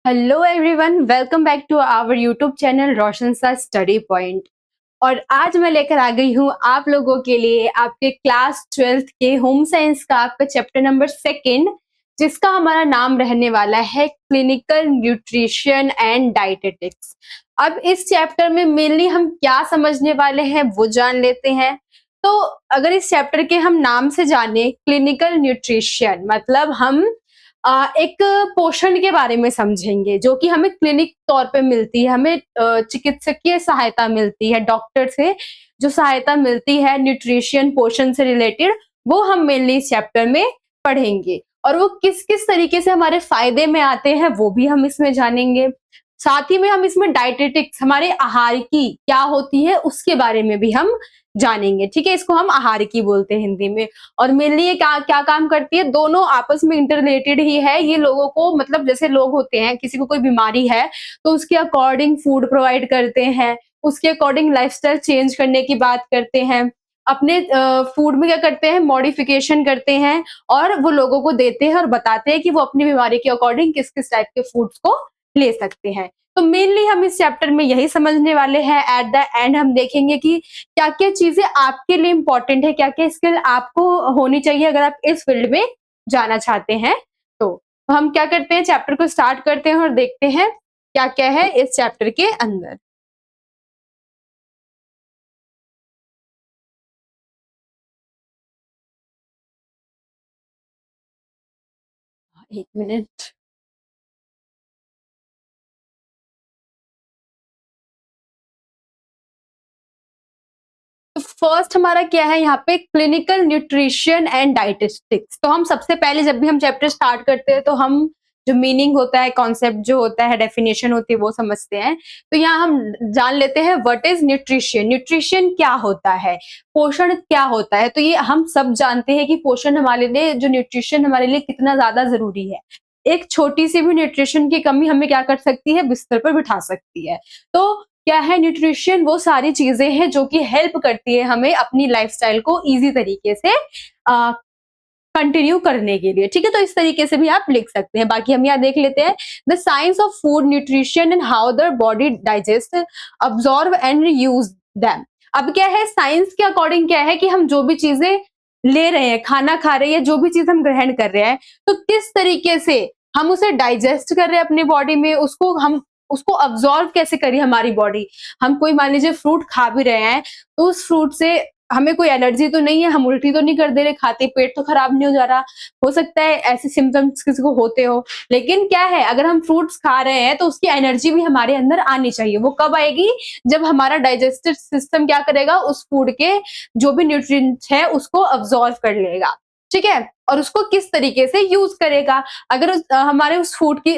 Hello everyone, welcome back to our YouTube channel Roshan सा study point. और आज मैं लेकर आ गई हूँ आप लोगों के लिए आपके क्लास 12th के होम साइंस का आपका चैप्टर नंबर 2, जिसका हमारा नाम रहने वाला है क्लिनिकल न्यूट्रिशन एंड डाइटेटिक्स। अब इस चैप्टर में मेनली हम क्या समझने वाले हैं वो जान लेते हैं। तो अगर इस चैप्टर के हम नाम से जाने क्लिनिकल न्यूट्रिशन मतलब हम एक पोषण के बारे में समझेंगे जो कि हमें क्लिनिक तौर पे मिलती है। हमें चिकित्सकीय सहायता मिलती है, डॉक्टर से जो सहायता मिलती है न्यूट्रिशन पोषण से रिलेटेड, वो हम मेनली इस चैप्टर में पढ़ेंगे। और वो किस किस तरीके से हमारे फायदे में आते हैं वो भी हम इसमें जानेंगे। साथ ही में हम इसमें डाइटेटिक्स हमारे आहार की क्या होती है उसके बारे में भी हम जानेंगे। ठीक है, इसको हम आहार की बोलते हैं हिंदी में। और मेनली ये क्या क्या काम करती है, दोनों आपस में इंटर रिलेटेड ही है। ये लोगों को मतलब जैसे लोग होते हैं, किसी को कोई बीमारी है तो उसके अकॉर्डिंग फूड प्रोवाइड करते हैं, उसके अकॉर्डिंग लाइफस्टाइल चेंज करने की बात करते हैं, अपने फूड में क्या करते हैं, मॉडिफिकेशन करते हैं और वो लोगों को देते हैं और बताते हैं कि वो अपनी बीमारी के अकॉर्डिंग किस किस टाइप के फूड्स को ले सकते हैं। तो मेनली हम इस चैप्टर में यही समझने वाले हैं। एट द एंड हम देखेंगे कि क्या-क्या चीज़ें आपके लिए इम्पोर्टेंट है, क्या-क्या स्किल आपको होनी चाहिए अगर आप इस फील्ड में जाना चाहते हैं तो। तो हम क्या करते हैं, चैप्टर को स्टार्ट करते हैं और देखते हैं क्या-क्या है इस चैप्टर के अंदर। 1 मिनट। तो फर्स्ट हमारा क्या है यहाँ पे, क्लिनिकल न्यूट्रिशन एंड डाइटेटिक्स। तो हम सबसे पहले जब भी हम चैप्टर स्टार्ट करते हैं तो हम जो मीनिंग होता है, कॉन्सेप्ट जो होता है, डेफिनेशन होती है वो समझते हैं। तो यहाँ हम जान लेते हैं व्हाट इज न्यूट्रिशन। न्यूट्रिशन क्या होता है, पोषण क्या होता है। तो ये हम सब जानते हैं कि पोषण हमारे लिए, जो न्यूट्रिशन हमारे लिए कितना ज्यादा जरूरी है। एक छोटी सी भी न्यूट्रिशन की कमी हमें क्या कर सकती है, बिस्तर पर बिठा सकती है। तो क्या है न्यूट्रिशन, वो सारी चीजें हैं जो कि हेल्प करती है हमें अपनी लाइफस्टाइल को इजी तरीके से कंटिन्यू करने के लिए। ठीक है, तो इस तरीके से भी आप लिख सकते हैं। बाकी हम यहाँ देख लेते हैं, the science of food nutrition and how the body digest, absorb and use them. अब क्या है, साइंस के अकॉर्डिंग क्या है कि हम जो भी चीजें ले रहे हैं, खाना खा रहे हैं, जो भी चीज हम ग्रहण कर रहे हैं, तो किस तरीके से हम उसे डाइजेस्ट कर रहे हैं अपनी बॉडी में, उसको अब्सॉर्ब कैसे करी हमारी बॉडी। हम कोई मान लीजिए फ्रूट खा भी रहे हैं तो उस फ्रूट से हमें कोई एलर्जी तो नहीं है, हम उल्टी तो नहीं कर दे रहे, खाते पेट तो खराब नहीं हो जा रहा। हो सकता है ऐसे सिम्टम्स किसी को होते हो, लेकिन क्या है, अगर हम फ्रूट्स खा रहे हैं तो उसकी एनर्जी भी हमारे अंदर आनी चाहिए। वो कब आएगी, जब हमारा डाइजेस्टिव सिस्टम क्या करेगा, उस फूड के जो भी न्यूट्रिएंट्स है उसको अब्सॉर्ब कर लेगा। ठीक है, और उसको किस तरीके से यूज करेगा। अगर हमारे उस फूड की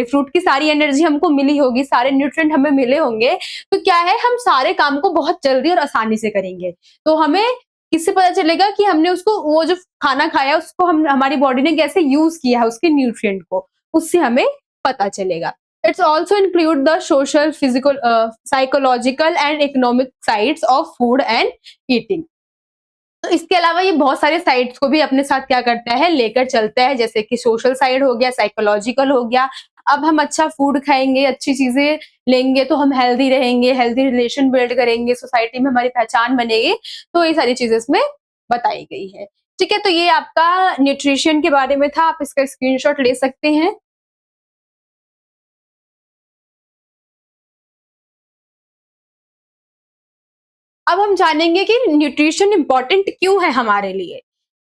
फ्रूट की सारी एनर्जी हमको मिली होगी, सारे न्यूट्रिएंट हमें मिले होंगे, तो क्या है, हम सारे काम को बहुत जल्दी और आसानी से करेंगे। तो हमें किससे पता चलेगा कि हमने उसको, वो जो खाना खाया उसको हम हमारी बॉडी ने कैसे यूज किया है उसके न्यूट्रिएंट को, उससे हमें पता चलेगा। It's also include the social, physical, psychological and economic sides of food and eating. तो इसके अलावा ये बहुत सारे साइड्स को भी अपने साथ क्या करता है, लेकर चलता है। जैसे कि सोशल साइड हो गया, साइकोलॉजिकल हो गया। अब हम अच्छा फूड खाएंगे, अच्छी चीजें लेंगे तो हम हेल्दी रहेंगे, हेल्दी रिलेशन बिल्ड करेंगे, सोसाइटी में हमारी पहचान बनेगी। तो ये सारी चीजें इसमें बताई गई है। ठीक है, तो ये आपका न्यूट्रिशन के बारे में था। आप इसका स्क्रीनशॉट ले सकते हैं। अब हम जानेंगे कि न्यूट्रिशन इंपॉर्टेंट क्यों है हमारे लिए।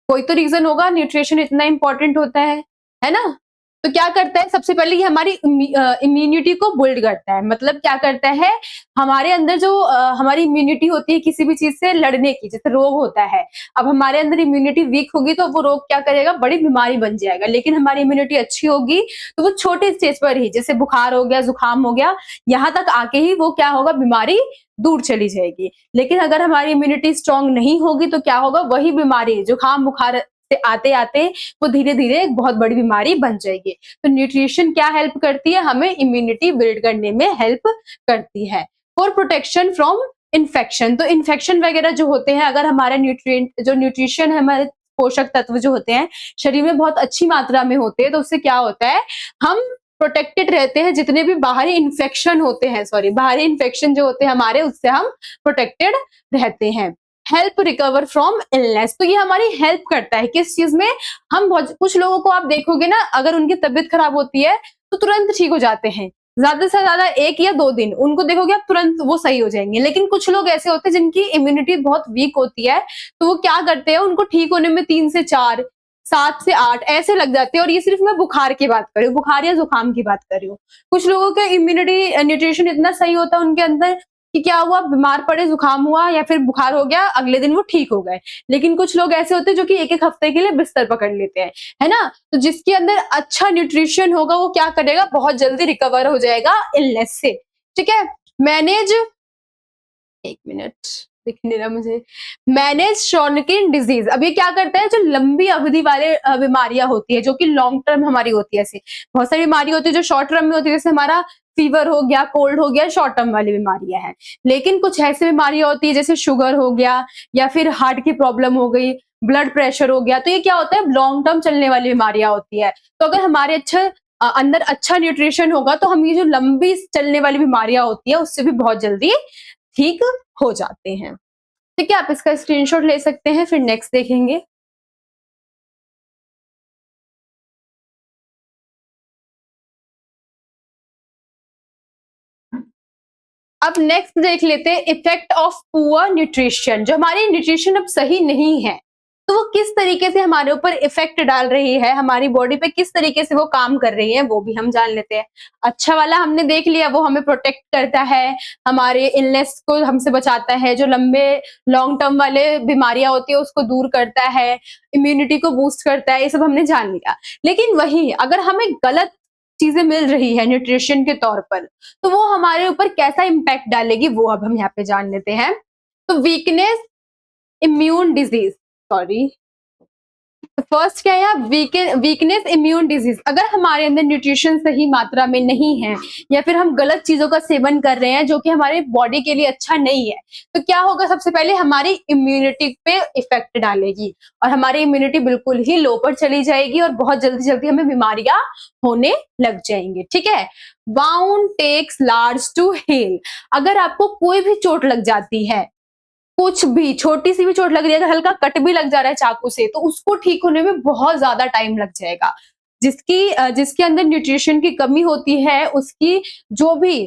कोई तो रीजन होगा न्यूट्रिशन इतना इंपॉर्टेंट होता है ना। तो क्या करता है, सबसे पहले ये हमारी इम्यूनिटी को बिल्ड करता है। मतलब क्या करता है, हमारे अंदर जो हमारी इम्यूनिटी होती है किसी भी चीज से लड़ने की, जैसे रोग होता है, अब हमारे अंदर इम्यूनिटी वीक होगी तो वो रोग क्या करेगा, बड़ी बीमारी बन जाएगा। लेकिन हमारी इम्यूनिटी अच्छी होगी तो वो छोटे स्टेज पर ही, जैसे बुखार हो गया, जुकाम हो गया, यहाँ तक आके ही वो क्या होगा, बीमारी दूर चली जाएगी। लेकिन अगर हमारी इम्यूनिटी स्ट्रांग नहीं होगी तो क्या होगा, वही बीमारी जुकाम बुखार से आते आते वो धीरे धीरे एक बहुत बड़ी बीमारी बन जाएगी। तो न्यूट्रिशन क्या हेल्प करती है, हमें इम्यूनिटी बिल्ड करने में हेल्प करती है। फॉर प्रोटेक्शन फ्रॉम इन्फेक्शन, तो इन्फेक्शन वगैरह जो होते हैं, अगर हमारे न्यूट्रिएंट जो न्यूट्रिशन है, हमारे पोषक तत्व जो होते हैं शरीर में बहुत अच्छी मात्रा में होते हैं, तो उससे क्या होता है, हम प्रोटेक्टेड रहते हैं, जितने भी बाहरी इन्फेक्शन होते हैं, सॉरी बाहरी इन्फेक्शन जो होते हैं हमारे, उससे हम प्रोटेक्टेड रहते हैं। हेल्प रिकवर फ्रॉम इलनेस, तो ये हमारी हेल्प करता है किस चीज में, हम बहुत कुछ लोगों को आप देखोगे ना, अगर उनकी तबीयत खराब होती है तो तुरंत ठीक हो जाते हैं, ज्यादा से ज्यादा 1 या 2 दिन उनको देखोगे आप तुरंत वो सही हो जाएंगे। लेकिन कुछ लोग ऐसे होते हैं जिनकी इम्यूनिटी बहुत वीक होती है, तो वो क्या करते हैं, उनको ठीक होने में 3 से 4, 7 से 8 ऐसे लग जाते हैं। और ये सिर्फ मैं बुखार की बात कर रही हूँ, बुखार या जुकाम की बात कर रही हूँ। कुछ लोगों का इम्यूनिटी न्यूट्रिशन इतना सही होता है उनके अंदर कि क्या हुआ, बीमार पड़े, जुकाम हुआ या फिर बुखार हो गया, अगले दिन वो ठीक हो गए। लेकिन कुछ लोग ऐसे होते हैं जो कि 1-1 हफ्ते के लिए बिस्तर पकड़ लेते हैं, है ना? तो जिसके अंदर अच्छा न्यूट्रिशन होगा वो क्या करेगा, बहुत जल्दी रिकवर हो जाएगा इलनेस से। ठीक है? मैनेज, 1 मिनट दिख नहीं रहा मुझे। मैनेज क्रॉनिक डिजीज, अब ये क्या करता है, जो लंबी अवधि वाले बीमारियां होती है, जो कि लॉन्ग टर्म हमारी होती है, ऐसी बहुत सारी बीमारी होती है जो शॉर्ट टर्म में होती है, जैसे हमारा फीवर हो गया, कोल्ड हो गया, शॉर्ट टर्म वाली बीमारियां हैं। लेकिन कुछ ऐसी बीमारियां होती है जैसे शुगर हो गया या फिर हार्ट की प्रॉब्लम हो गई, ब्लड प्रेशर हो गया, तो ये क्या होता है, लॉन्ग टर्म चलने वाली बीमारियां होती है। तो अगर हमारे अंदर अच्छा न्यूट्रिशन होगा तो हम ये जो लंबी चलने वाली बीमारियां होती है उससे भी बहुत जल्दी ठीक हो जाते हैं। ठीक है, आप इसका स्क्रीनशॉट ले सकते हैं, फिर नेक्स्ट देखेंगे। अब नेक्स्ट देख लेते हैं इफेक्ट ऑफ पुअर न्यूट्रिशन, जो हमारी न्यूट्रिशन अब सही नहीं है तो वो किस तरीके से हमारे ऊपर इफेक्ट डाल रही है, हमारी बॉडी पे किस तरीके से वो काम कर रही है, वो भी हम जान लेते हैं। अच्छा वाला हमने देख लिया, वो हमें प्रोटेक्ट करता है, हमारे इलनेस को हमसे बचाता है, जो लंबे लॉन्ग टर्म वाले बीमारियां होती है उसको दूर करता है, इम्यूनिटी को बूस्ट करता है, ये सब हमने जान लिया। लेकिन वही अगर हमें गलत चीजें मिल रही है न्यूट्रिशन के तौर पर, तो वो हमारे ऊपर कैसा इम्पैक्ट डालेगी, वो अब हम यहाँ पे जान लेते हैं। तो weakness, immune disease, sorry, first क्या है, वीकनेस, इम्यून डिजीज। अगर हमारे अंदर न्यूट्रिशन सही मात्रा में नहीं है या फिर हम गलत चीजों का सेवन कर रहे हैं जो कि हमारे बॉडी के लिए अच्छा नहीं है, तो क्या होगा, सबसे पहले हमारी इम्यूनिटी पे इफेक्ट डालेगी और हमारी इम्यूनिटी बिल्कुल ही लो पर चली जाएगी और बहुत जल्दी जल्दी हमें बीमारियां होने लग जाएंगी। ठीक है, wound takes large to heal, अगर आपको कोई भी चोट लग जाती है, कुछ भी छोटी सी भी चोट लग रही है, अगर हल्का कट भी लग जा रहा है चाकू से, तो उसको ठीक होने में बहुत ज्यादा टाइम लग जाएगा। जिसके अंदर न्यूट्रिशन की कमी होती है, उसकी जो भी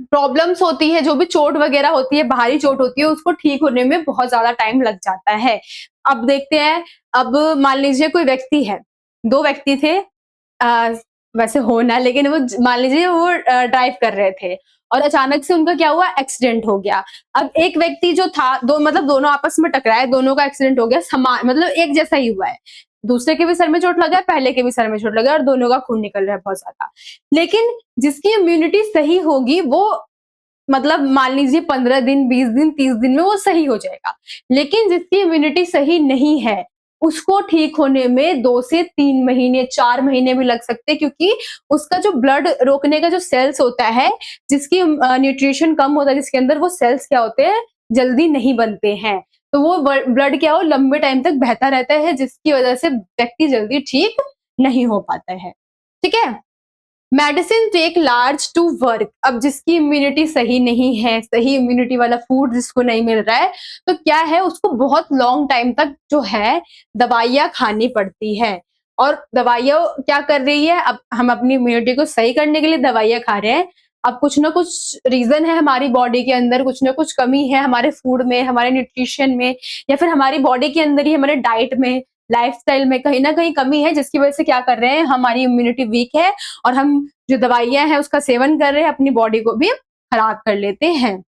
प्रॉब्लम्स होती है, जो भी चोट वगैरह होती है, बाहरी चोट होती है, उसको ठीक होने में बहुत ज्यादा टाइम लग जाता है। अब देखते हैं, अब मान लीजिए कोई व्यक्ति है, 2 व्यक्ति थे, अ, वैसे हो ना, लेकिन वो मान लीजिए वो ड्राइव कर रहे थे और अचानक से उनका क्या हुआ, एक्सीडेंट हो गया। अब एक व्यक्ति जो था, दो मतलब दोनों आपस में टकराए, दोनों का एक्सीडेंट हो गया, समान मतलब एक जैसा ही हुआ है, दूसरे के भी सर में चोट लगा है, पहले के भी सर में चोट लगा है और दोनों का खून निकल रहा है बहुत ज्यादा। लेकिन जिसकी इम्यूनिटी सही होगी वो, मतलब मान लीजिए 15 दिन, 20 दिन, 30 दिन में वो सही हो जाएगा। लेकिन जिसकी इम्यूनिटी सही नहीं है, उसको ठीक होने में 2 से 3 महीने, 4 महीने भी लग सकते हैं, क्योंकि उसका जो ब्लड रोकने का जो सेल्स होता है, जिसकी न्यूट्रिशन कम होता है जिसके अंदर, वो सेल्स क्या होते हैं, जल्दी नहीं बनते हैं। तो वो ब्लड क्या हो, लंबे टाइम तक बहता रहता है, जिसकी वजह से व्यक्ति जल्दी ठीक नहीं हो पाता है। ठीक है, medicine take large to work, अब जिसकी इम्यूनिटी सही नहीं है, सही इम्यूनिटी वाला फूड जिसको नहीं मिल रहा है, तो क्या है, उसको बहुत लॉन्ग टाइम तक जो है दवाइयां खानी पड़ती है। और दवाइयां क्या कर रही है, अब हम अपनी इम्यूनिटी को सही करने के लिए दवाइयां खा रहे हैं। अब कुछ ना कुछ रीजन है हमारी बॉडी के अंदर, कुछ ना कुछ कमी है हमारे फूड में, हमारे न्यूट्रिशन में, या फिर हमारी बॉडी के अंदर ही हमारे डाइट में, लाइफस्टाइल में कहीं ना कहीं कमी है, जिसकी वजह से क्या कर रहे हैं, हमारी इम्यूनिटी वीक है और हम जो दवाइयां हैं उसका सेवन कर रहे हैं, अपनी बॉडी को भी खराब कर लेते हैं।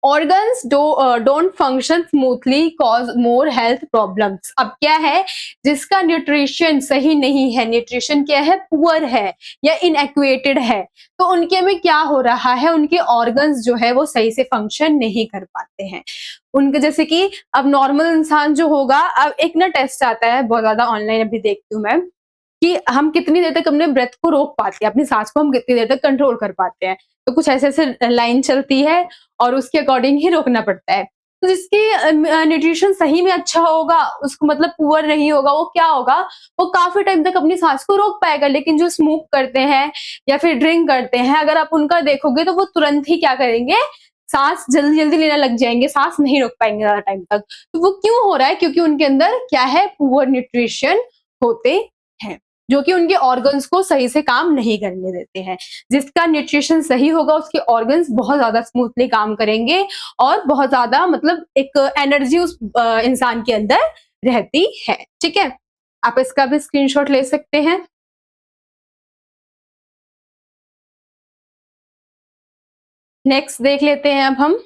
Organs don't function smoothly, cause more health problems. अब क्या है, जिसका न्यूट्रिशन सही नहीं है, न्यूट्रिशन क्या है, पुअर है या इनएक्वेटेड है, तो उनके में क्या हो रहा है, उनके ऑर्गन्स जो है वो सही से फंक्शन नहीं कर पाते हैं। उनके जैसे कि अब नॉर्मल इंसान जो होगा, अब एक ना टेस्ट आता है बहुत ज्यादा ऑनलाइन, अभी देखती हूँ मैं, कि हम कितनी देर तक अपने ब्रेथ को रोक पाते हैं, अपनी सांस को हम कितनी देर तक कंट्रोल कर पाते हैं। तो कुछ ऐसे ऐसे लाइन चलती है और उसके अकॉर्डिंग ही रोकना पड़ता है। तो जिसकी न्यूट्रिशन सही में अच्छा होगा, उसको मतलब पुअर नहीं होगा, वो क्या होगा, वो काफ़ी टाइम तक अपनी साँस को रोक पाएगा। लेकिन जो स्मोक करते हैं या फिर ड्रिंक करते हैं, अगर आप उनका देखोगे तो वो तुरंत ही क्या करेंगे, साँस जल्दी-जल्दी लेना लग जाएँगे, साँस नहीं रोक पाएँगे ज़्यादा टाइम तक। तो वो क्यों हो रहा है? क्योंकि उनके अंदर क्या है, पुअर न्यूट्रिशन होते हैं, जो कि उनके ऑर्गन्स को सही से काम नहीं करने देते हैं। जिसका न्यूट्रिशन सही होगा, उसके ऑर्गन्स बहुत ज़्यादा स्मूथली काम करेंगे और बहुत ज़्यादा मतलब एक एनर्जी उस इंसान के अंदर रहती है। ठीक है? आप इसका भी स्क्रीनशॉट ले सकते हैं। नेक्स्ट देख लेते हैं अब हम।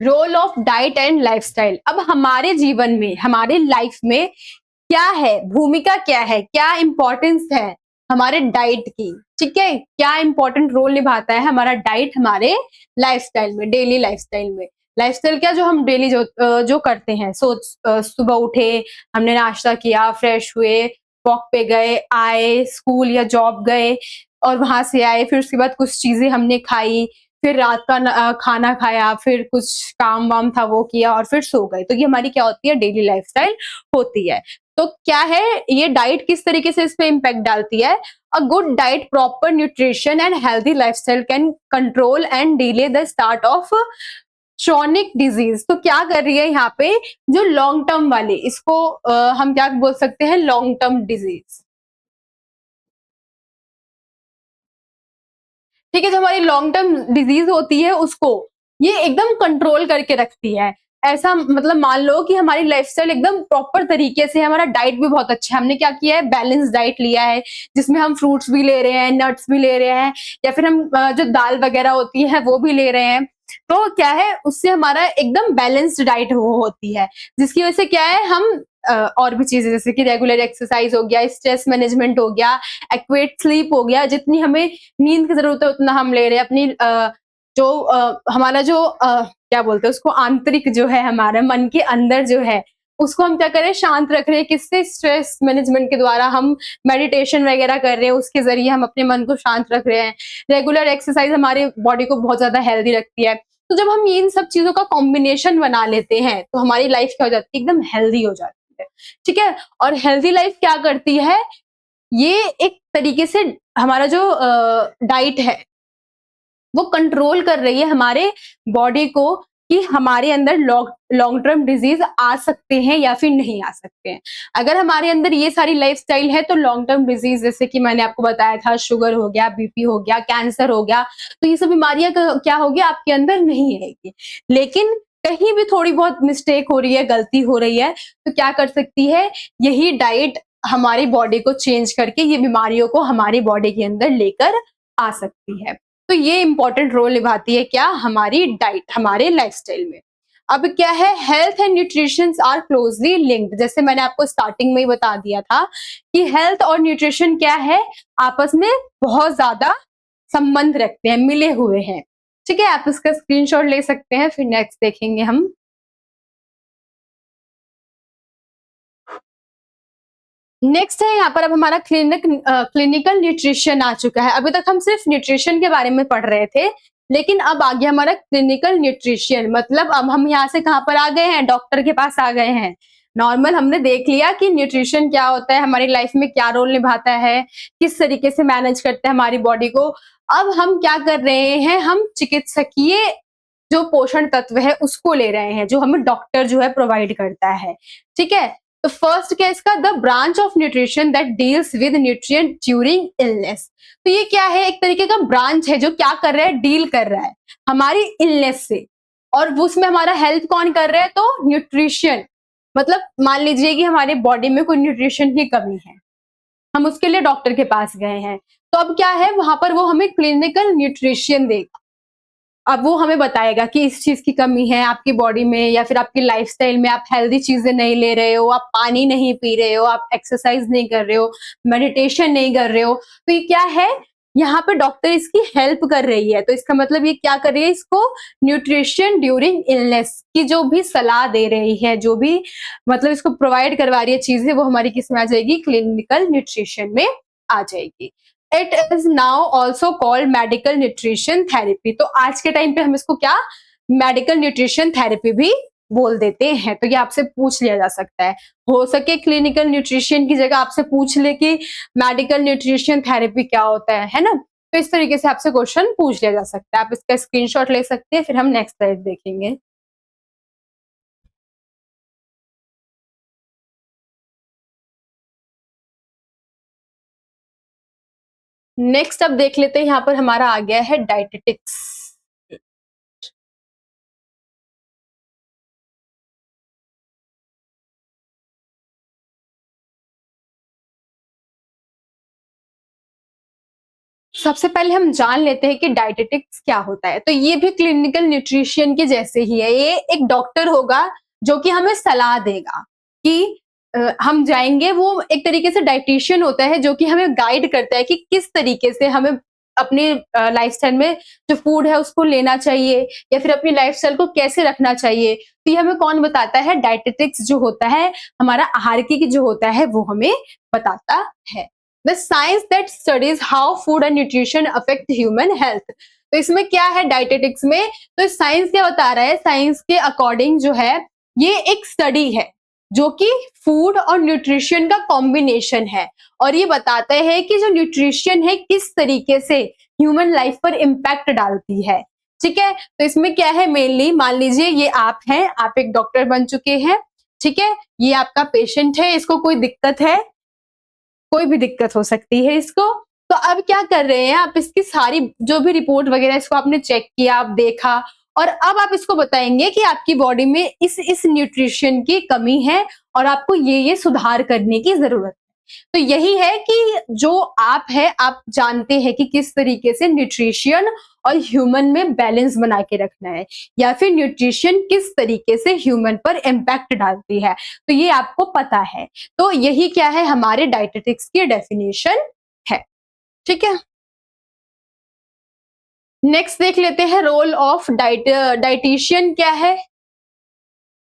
Role of diet and lifestyle. अब हमारे जीवन में, हमारे लाइफ में क्या है, भूमिका क्या है, क्या इंपॉर्टेंस है हमारे डाइट की, ठीक है? क्या इंपॉर्टेंट रोल निभाता है हमारा डाइट हमारे लाइफस्टाइल में, डेली लाइफस्टाइल में। लाइफस्टाइल क्या, जो हम डेली जो करते हैं, सुबह उठे, हमने नाश्ता किया, फ्रेश हुए, वॉक पे गए, आए, स्कूल या जॉब गए और वहां से आए, फिर उसके बाद कुछ चीजें हमने खाई, फिर रात का खाना खाया, फिर कुछ काम वाम था वो किया और फिर सो गए। तो ये हमारी क्या होती है, डेली लाइफस्टाइल होती है। तो क्या है, ये डाइट किस तरीके से इस पे इम्पैक्ट डालती है। A good diet, proper nutrition and healthy lifestyle can control and delay the start of chronic disease. तो क्या कर रही है यहाँ पे, जो लॉन्ग टर्म वाले, इसको हम क्या बोल सकते हैं, लॉन्ग टर्म डिजीज। ठीक है, जो हमारी लॉन्ग टर्म डिजीज होती है उसको ये एकदम कंट्रोल करके रखती है। ऐसा मतलब मान लो कि हमारी लाइफस्टाइल एकदम प्रॉपर तरीके से है, हमारा डाइट भी बहुत अच्छा है, हमने क्या किया है, बैलेंस डाइट लिया है, जिसमें हम फ्रूट्स भी ले रहे हैं, नट्स भी ले रहे हैं, या फिर हम जो दाल वगैरह होती है वो भी ले रहे हैं। तो क्या है, उससे हमारा एकदम बैलेंस्ड डाइट वो होती है, जिसकी वजह से क्या है, हम और भी चीजें जैसे कि रेगुलर एक्सरसाइज हो गया, स्ट्रेस मैनेजमेंट हो गया, एक्वेट स्लीप हो गया, जितनी हमें नींद की ज़रूरत है उतना हम ले रहे हैं। अपनी जो हमारा जो क्या बोलते हैं उसको, आंतरिक जो है, हमारा मन के अंदर जो है, उसको हम क्या करें, शांत रख रहे हैं। किससे? स्ट्रेस मैनेजमेंट के द्वारा हम मेडिटेशन वगैरह कर रहे हैं, उसके ज़रिए हम अपने मन को शांत रख रहे हैं। रेगुलर एक्सरसाइज़ हमारी बॉडी को बहुत ज़्यादा हेल्दी रखती है। तो जब हम इन सब चीज़ों का कॉम्बिनेशन बना लेते हैं, तो हमारी लाइफ़ क्या हो जाती है, एकदम हेल्दी हो जाती है। ठीक है? और हेल्दी लाइफ़ क्या करती है, ये एक तरीके से हमारा जो डाइट है, वो कंट्रोल कर रही है हमारे बॉडी को कि हमारे अंदर लॉन्ग टर्म डिजीज आ सकते हैं या फिर नहीं आ सकते हैं। अगर हमारे अंदर ये सारी लाइफस्टाइल है तो लॉन्ग टर्म डिजीज, जैसे कि मैंने आपको बताया था, शुगर हो गया, बीपी हो गया, कैंसर हो गया, तो ये सब बीमारियां क्या होगी, आपके अंदर नहीं आएगी। लेकिन कहीं भी थोड़ी बहुत मिस्टेक हो रही है, गलती हो रही है, तो क्या कर सकती है, यही डाइट हमारी बॉडी को चेंज करके ये बीमारियों को हमारी बॉडी के अंदर लेकर आ सकती है। तो ये इंपॉर्टेंट रोल निभाती है क्या, हमारी डाइट, हमारे लाइफस्टाइल में। अब क्या है, health and nutrition are closely linked. जैसे मैंने आपको स्टार्टिंग में ही बता दिया था कि हेल्थ और न्यूट्रिशन क्या है, आपस में बहुत ज्यादा संबंध रखते हैं, मिले हुए हैं। ठीक है, आप इसका स्क्रीनशॉट ले सकते हैं, फिर नेक्स्ट देखेंगे हम। नेक्स्ट है यहाँ पर, अब हमारा क्लिनिकल न्यूट्रिशन आ चुका है। अभी तक हम सिर्फ न्यूट्रिशन के बारे में पढ़ रहे थे, लेकिन अब आ गया हमारा क्लिनिकल न्यूट्रिशन। मतलब अब हम यहाँ से कहाँ पर आ गए हैं, डॉक्टर के पास आ गए हैं। नॉर्मल हमने देख लिया कि न्यूट्रिशन क्या होता है, हमारी लाइफ में क्या रोल निभाता है, किस तरीके से मैनेज करता है हमारी बॉडी को। अब हम क्या कर रहे हैं, हम चिकित्सकीय जो पोषण तत्व है उसको ले रहे हैं, जो हमें डॉक्टर जो है प्रोवाइड करता है। ठीक है, तो फर्स्ट क्या है इसका, the branch of nutrition that deals with nutrient during illness. तो ये क्या है, एक तरीके का ब्रांच है जो क्या कर रहा है, डील कर रहा है हमारी इलनेस से। और वो उसमें हमारा हेल्प कौन कर रहा है, तो न्यूट्रिशन। मतलब मान लीजिए कि हमारे बॉडी में कोई न्यूट्रिशन की कमी है, हम उसके लिए डॉक्टर के पास गए हैं, तो अब क्या है, वहां पर वो हमें क्लिनिकल न्यूट्रिशन देगा। अब वो हमें बताएगा कि इस चीज की कमी है आपकी बॉडी में, या फिर आपकी लाइफस्टाइल में आप हेल्दी चीजें नहीं ले रहे हो, आप पानी नहीं पी रहे हो, आप एक्सरसाइज नहीं कर रहे हो, मेडिटेशन नहीं कर रहे हो। तो ये क्या है, यहाँ पे डॉक्टर इसकी हेल्प कर रही है। तो इसका मतलब ये क्या कर रही है, इसको न्यूट्रिशन ड्यूरिंग इलनेस की जो भी सलाह दे रही है, जो भी मतलब इसको प्रोवाइड करवा रही है चीजें, वो हमारी किस में आ जाएगी, क्लिनिकल न्यूट्रिशन में आ जाएगी। It is now also called medical nutrition therapy. तो आज के टाइम पे हम इसको क्या मेडिकल न्यूट्रिशन थेरेपी भी बोल देते हैं। तो ये आपसे पूछ लिया जा सकता है, हो सके क्लिनिकल न्यूट्रिशन की जगह आपसे पूछ ले कि मेडिकल न्यूट्रिशन थेरेपी क्या होता है ना। तो इस तरीके से आपसे क्वेश्चन पूछ लिया जा सकता है। आप इसका स्क्रीनशॉट ले सकते हैं, फिर हम नेक्स्ट स्लाइड देखेंगे। नेक्स्ट अब देख लेते हैं, यहाँ पर हमारा आ गया है डाइटेटिक्स। सबसे पहले हम जान लेते हैं कि डाइटेटिक्स क्या होता है। तो ये भी क्लिनिकल न्यूट्रिशन के जैसे ही है। ये एक डॉक्टर होगा जो कि हमें सलाह देगा कि हम जाएंगे, वो एक तरीके से डाइटिशियन होता है जो कि हमें गाइड करता है कि किस तरीके से हमें अपने लाइफस्टाइल में जो फूड है उसको लेना चाहिए या फिर अपनी लाइफस्टाइल को कैसे रखना चाहिए। तो ये हमें कौन बताता है? डाइटेटिक्स जो होता है, हमारा आहार की जो होता है वो हमें बताता है। The science that studies how food and nutrition affect human health. तो इसमें क्या है डाइटेटिक्स में? तो साइंस क्या बता रहा है? साइंस के अकॉर्डिंग जो है ये एक स्टडी है जो कि फूड और न्यूट्रिशन का कॉम्बिनेशन है, और ये बताते हैं कि जो न्यूट्रिशन है किस तरीके से ह्यूमन लाइफ पर इम्पैक्ट डालती है। ठीक है, तो इसमें क्या है मेनली, मान लीजिए ये आप हैं, आप एक डॉक्टर बन चुके हैं। ठीक है, ये आपका पेशेंट है, इसको कोई दिक्कत है, कोई भी दिक्कत हो सकती है इसको। तो अब क्या कर रहे हैं आप, इसकी सारी जो भी रिपोर्ट वगैरह इसको आपने चेक किया, आप देखा, और अब आप इसको बताएंगे कि आपकी बॉडी में इस न्यूट्रिशन की कमी है और आपको ये सुधार करने की जरूरत है। तो यही है कि जो आप है, आप जानते हैं कि किस तरीके से न्यूट्रिशन और ह्यूमन में बैलेंस बना के रखना है, या फिर न्यूट्रिशन किस तरीके से ह्यूमन पर इम्पैक्ट डालती है, तो ये आपको पता है। तो यही क्या है, हमारे डाइटेटिक्स की डेफिनेशन है। ठीक है, नेक्स्ट देख लेते हैं रोल ऑफ डाइटिशियन क्या है।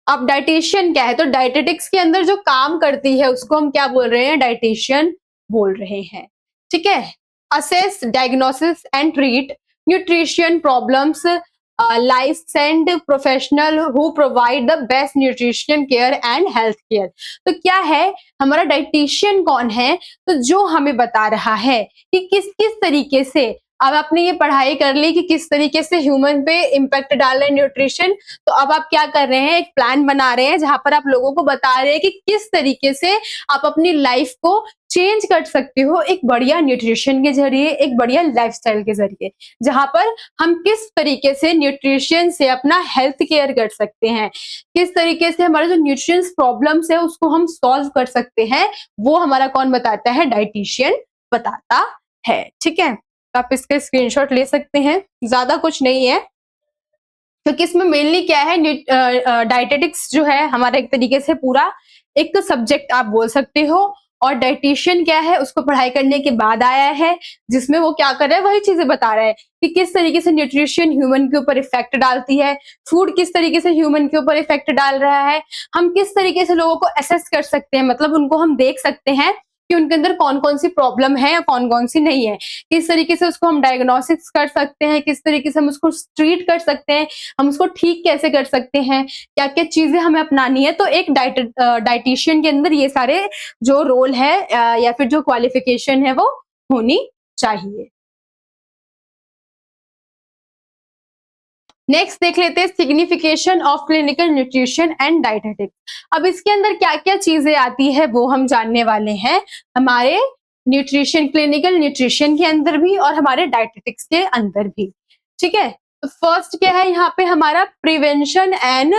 अब डाइटिशियन क्या है? तो डाइटेटिक्स के अंदर जो काम करती है उसको हम क्या बोल रहे हैं? डाइटिशियन बोल रहे हैं। ठीक है, assess, diagnosis and treat nutrition problems, life and professional who provide the best nutrition care and health care. तो क्या है, हमारा डाइटिशियन कौन है? तो जो हमें बता रहा है कि किस किस तरीके से, अब आपने ये पढ़ाई कर ली कि किस तरीके से ह्यूमन पे इम्पैक्ट डाल रहे हैं न्यूट्रिशन, तो अब आप क्या कर रहे हैं, एक प्लान बना रहे हैं जहां पर आप लोगों को बता रहे हैं कि किस तरीके से आप अपनी लाइफ को चेंज कर सकते हो एक बढ़िया न्यूट्रिशन के जरिए, एक बढ़िया लाइफस्टाइल के जरिए, जहां पर हम किस तरीके से न्यूट्रिशन से अपना हेल्थ केयर कर सकते हैं, किस तरीके से हमारे जो न्यूट्रिशन प्रॉब्लम्स है उसको हम सॉल्व कर सकते हैं, वो हमारा कौन बताता है? डाइटिशियन बताता है। ठीक है, आप इसके स्क्रीनशॉट ले सकते हैं, ज्यादा कुछ नहीं है, क्योंकि इसमें मेनली क्या है, डाइटेटिक्स जो है हमारा एक तरीके से पूरा एक सब्जेक्ट आप बोल सकते हो, और डाइटिशियन क्या है उसको पढ़ाई करने के बाद आया है, जिसमें वो क्या कर रहा है, वही चीजें बता रहा है कि किस तरीके से न्यूट्रिशन ह्यूमन के ऊपर इफेक्ट डालती है, फूड किस तरीके से ह्यूमन के ऊपर इफेक्ट डाल रहा है, हम किस तरीके से लोगों को असेस कर सकते हैं, मतलब उनको हम देख सकते हैं कि उनके अंदर कौन कौन सी प्रॉब्लम है या कौन कौन सी नहीं है, किस तरीके से उसको हम डायग्नोसिस कर सकते हैं, किस तरीके से हम उसको ट्रीट कर सकते हैं, हम उसको ठीक कैसे कर सकते हैं, क्या क्या चीजें हमें अपनानी है। तो एक डाइटिशियन के अंदर ये सारे जो रोल है या फिर जो क्वालिफिकेशन है वो होनी चाहिए। नेक्स्ट देख लेते हैं signification of clinical nutrition and dietetics. अब इसके अंदर क्या क्या चीजें आती है वो हम जानने वाले हैं, हमारे न्यूट्रिशन, क्लिनिकल न्यूट्रिशन के अंदर भी और हमारे डाइटेटिक्स के अंदर भी। ठीक है, तो फर्स्ट क्या है यहाँ पे, हमारा प्रिवेंशन एंड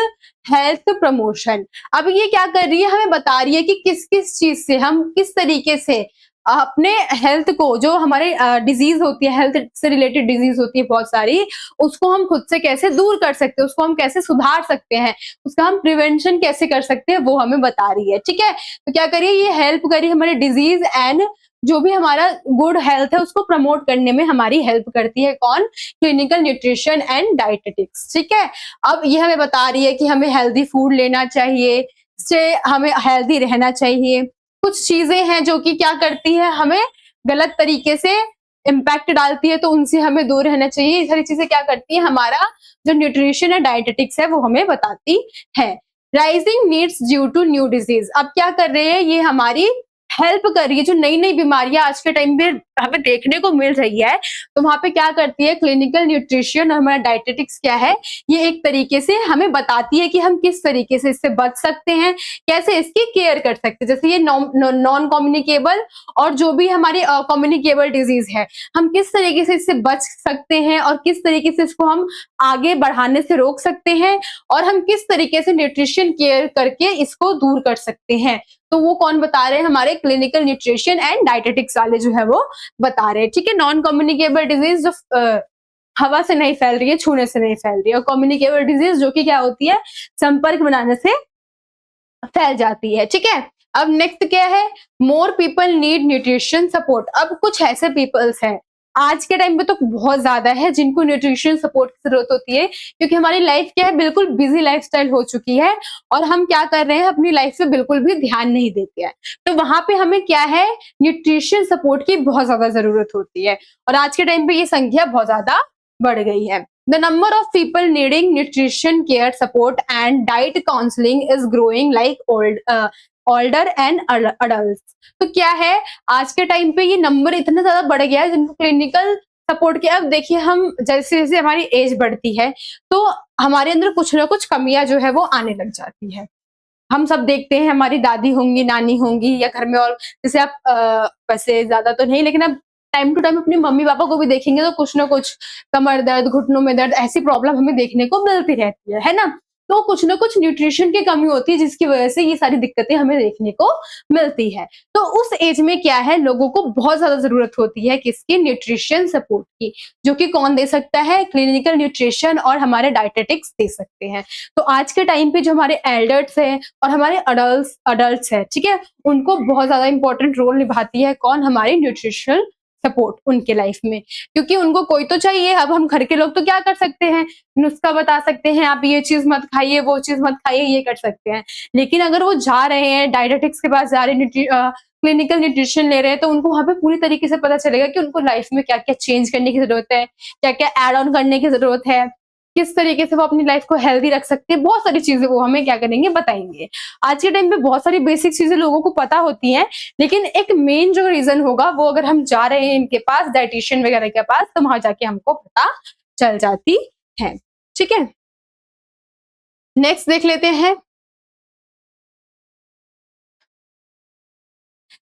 हेल्थ प्रमोशन। अब ये क्या कर रही है, हमें बता रही है कि किस किस चीज से हम किस तरीके से अपने हेल्थ को, जो हमारे डिजीज होती है, हेल्थ से रिलेटेड डिजीज होती है बहुत सारी, उसको हम खुद से कैसे दूर कर सकते हैं, उसको हम कैसे सुधार सकते हैं, उसका हम प्रिवेंशन कैसे कर सकते हैं, वो हमें बता रही है। ठीक है, तो क्या करिए, ये हेल्प करिए हमारे डिजीज एंड जो भी हमारा गुड हेल्थ है उसको प्रमोट करने में हमारी हेल्प करती है कौन? Clinical nutrition and dietetics. ठीक है, अब ये हमें बता रही है कि हमें हेल्दी फूड लेना चाहिए, से हमें हेल्दी रहना चाहिए। कुछ चीजें हैं जो कि क्या करती है, हमें गलत तरीके से इम्पैक्ट डालती है, तो उनसे हमें दूर रहना चाहिए। ये सारी चीजें क्या करती है, हमारा जो न्यूट्रिशन है, डायटेटिक्स है, वो हमें बताती है। Rising needs due to new disease, अब क्या कर रहे हैं, ये हमारी हेल्प कर रही है। जो नई नई बीमारियां आज के टाइम पे हमें देखने को मिल रही है, तो वहां पे क्या करती है, क्लिनिकल न्यूट्रिशन और हमारा डायटेटिक्स क्या है, ये एक तरीके से हमें बताती है कि हम किस तरीके से इससे बच सकते हैं, कैसे इसकी केयर कर सकते हैं। जैसे ये नॉन कम्युनिकेबल और जो भी हमारी कम्युनिकेबल डिजीज है, हम किस तरीके से इससे बच सकते हैं और किस तरीके से इसको हम आगे बढ़ाने से रोक सकते हैं, और हम किस तरीके से न्यूट्रिशन केयर करके इसको दूर कर सकते हैं। तो वो कौन बता रहे हैं, हमारे क्लिनिकल न्यूट्रिशन एंड डायटेटिक्स वाले जो है वो बता रहे हैं। ठीक है, नॉन कम्युनिकेबल डिजीज जो हवा से नहीं फैल रही है, छूने से नहीं फैल रही है, और कम्युनिकेबल डिजीज जो कि क्या होती है, संपर्क बनाने से फैल जाती है। ठीक है, अब नेक्स्ट क्या है, more people need nutrition support. अब कुछ ऐसे पीपल्स हैं आज के टाइम पे तो बहुत ज्यादा है जिनको न्यूट्रिशन सपोर्ट की जरूरत होती है, क्योंकि हमारी लाइफ क्या है, बिल्कुल बिजी लाइफस्टाइल हो चुकी है, और हम क्या कर रहे हैं, अपनी लाइफ पे बिल्कुल भी ध्यान नहीं देते हैं। तो वहां पे हमें क्या है, न्यूट्रिशन सपोर्ट की बहुत ज्यादा जरूरत होती है, और आज के टाइम पे ये संख्या बहुत ज्यादा बढ़ गई है। The number of people needing nutrition care support and diet counseling is growing like older and adults। तो क्या है, आज के टाइम पे ये नंबर इतना ज्यादा बढ़ गया है जिनको क्लिनिकल सपोर्ट के। अब देखिए, हम जैसे जैसे हमारी एज बढ़ती है, तो हमारे अंदर कुछ ना कुछ कमियां जो है वो आने लग जाती है। हम सब देखते हैं, हमारी दादी होंगी, नानी होंगी, या घर में, और जैसे आप वैसे ज्यादा तो नहीं, लेकिन आप टाइम टू टाइम अपने मम्मी पापा को भी देखेंगे तो कुछ ना कुछ कमर दर्द, घुटनों में दर्द, ऐसी प्रॉब्लम हमें देखने को मिलती रहती है ना। तो कुछ ना कुछ न्यूट्रिशन की कमी होती है, जिसकी वजह से ये सारी दिक्कतें हमें देखने को मिलती है। तो उस एज में क्या है, लोगों को बहुत ज्यादा जरूरत होती है किसकी, न्यूट्रिशन सपोर्ट की, जो कि कौन दे सकता है, क्लिनिकल न्यूट्रिशन और हमारे डायटेटिक्स दे सकते हैं। तो आज के टाइम पे जो हमारे एल्डर्स हैं और हमारे अडल्ट्स हैं, ठीक है, उनको बहुत ज्यादा इंपॉर्टेंट रोल निभाती है कौन, हमारी न्यूट्रिशनल सपोर्ट उनके लाइफ में, क्योंकि उनको कोई तो चाहिए। अब हम घर के लोग तो क्या कर सकते हैं, नुस्खा बता सकते हैं, आप ये चीज मत खाइए, वो चीज मत खाइए, ये कर सकते हैं। लेकिन अगर वो जा रहे हैं डायटेटिक्स के पास, जा रहे हैं क्लिनिकल न्यूट्रिशन ले रहे हैं, तो उनको वहां पे पूरी तरीके से पता चलेगा कि उनको लाइफ में क्या क्या चेंज करने की जरूरत है, क्या क्या एड ऑन करने की जरूरत है, किस तरीके से वो अपनी लाइफ को हेल्दी रख सकते हैं। बहुत सारी चीजें वो हमें क्या करेंगे, बताएंगे। आज के टाइम पे बहुत सारी बेसिक चीजें लोगों को पता होती हैं, लेकिन एक मेन जो रीजन होगा, वो अगर हम जा रहे हैं इनके पास, डाइटिशियन वगैरह के पास, तो वहां जाके हमको पता चल जाती है। ठीक है, नेक्स्ट देख लेते हैं,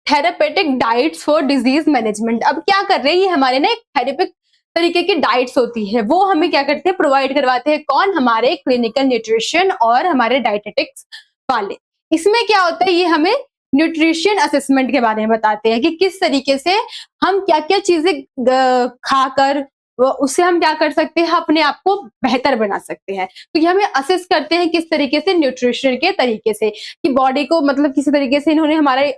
therapeutic diets for disease management. अब क्या कर रहे हैं, ये हमारे ना एक थेरेपिक तरीके की डाइट्स होती है, वो हमें क्या करते हैं, प्रोवाइड करवाते हैं कौन, हमारे क्लिनिकल न्यूट्रिशन और हमारे डायटेटिक्स वाले। इसमें क्या होता है, ये हमें न्यूट्रिशन असेसमेंट के बारे में बताते हैं कि किस तरीके से हम क्या क्या चीजें खाकर उससे हम क्या कर सकते हैं, अपने आप को बेहतर बना सकते हैं। तो ये हमें असेस करते हैं किस तरीके से, न्यूट्रिशन के तरीके से, कि बॉडी को मतलब किसी तरीके से इन्होंने हमारे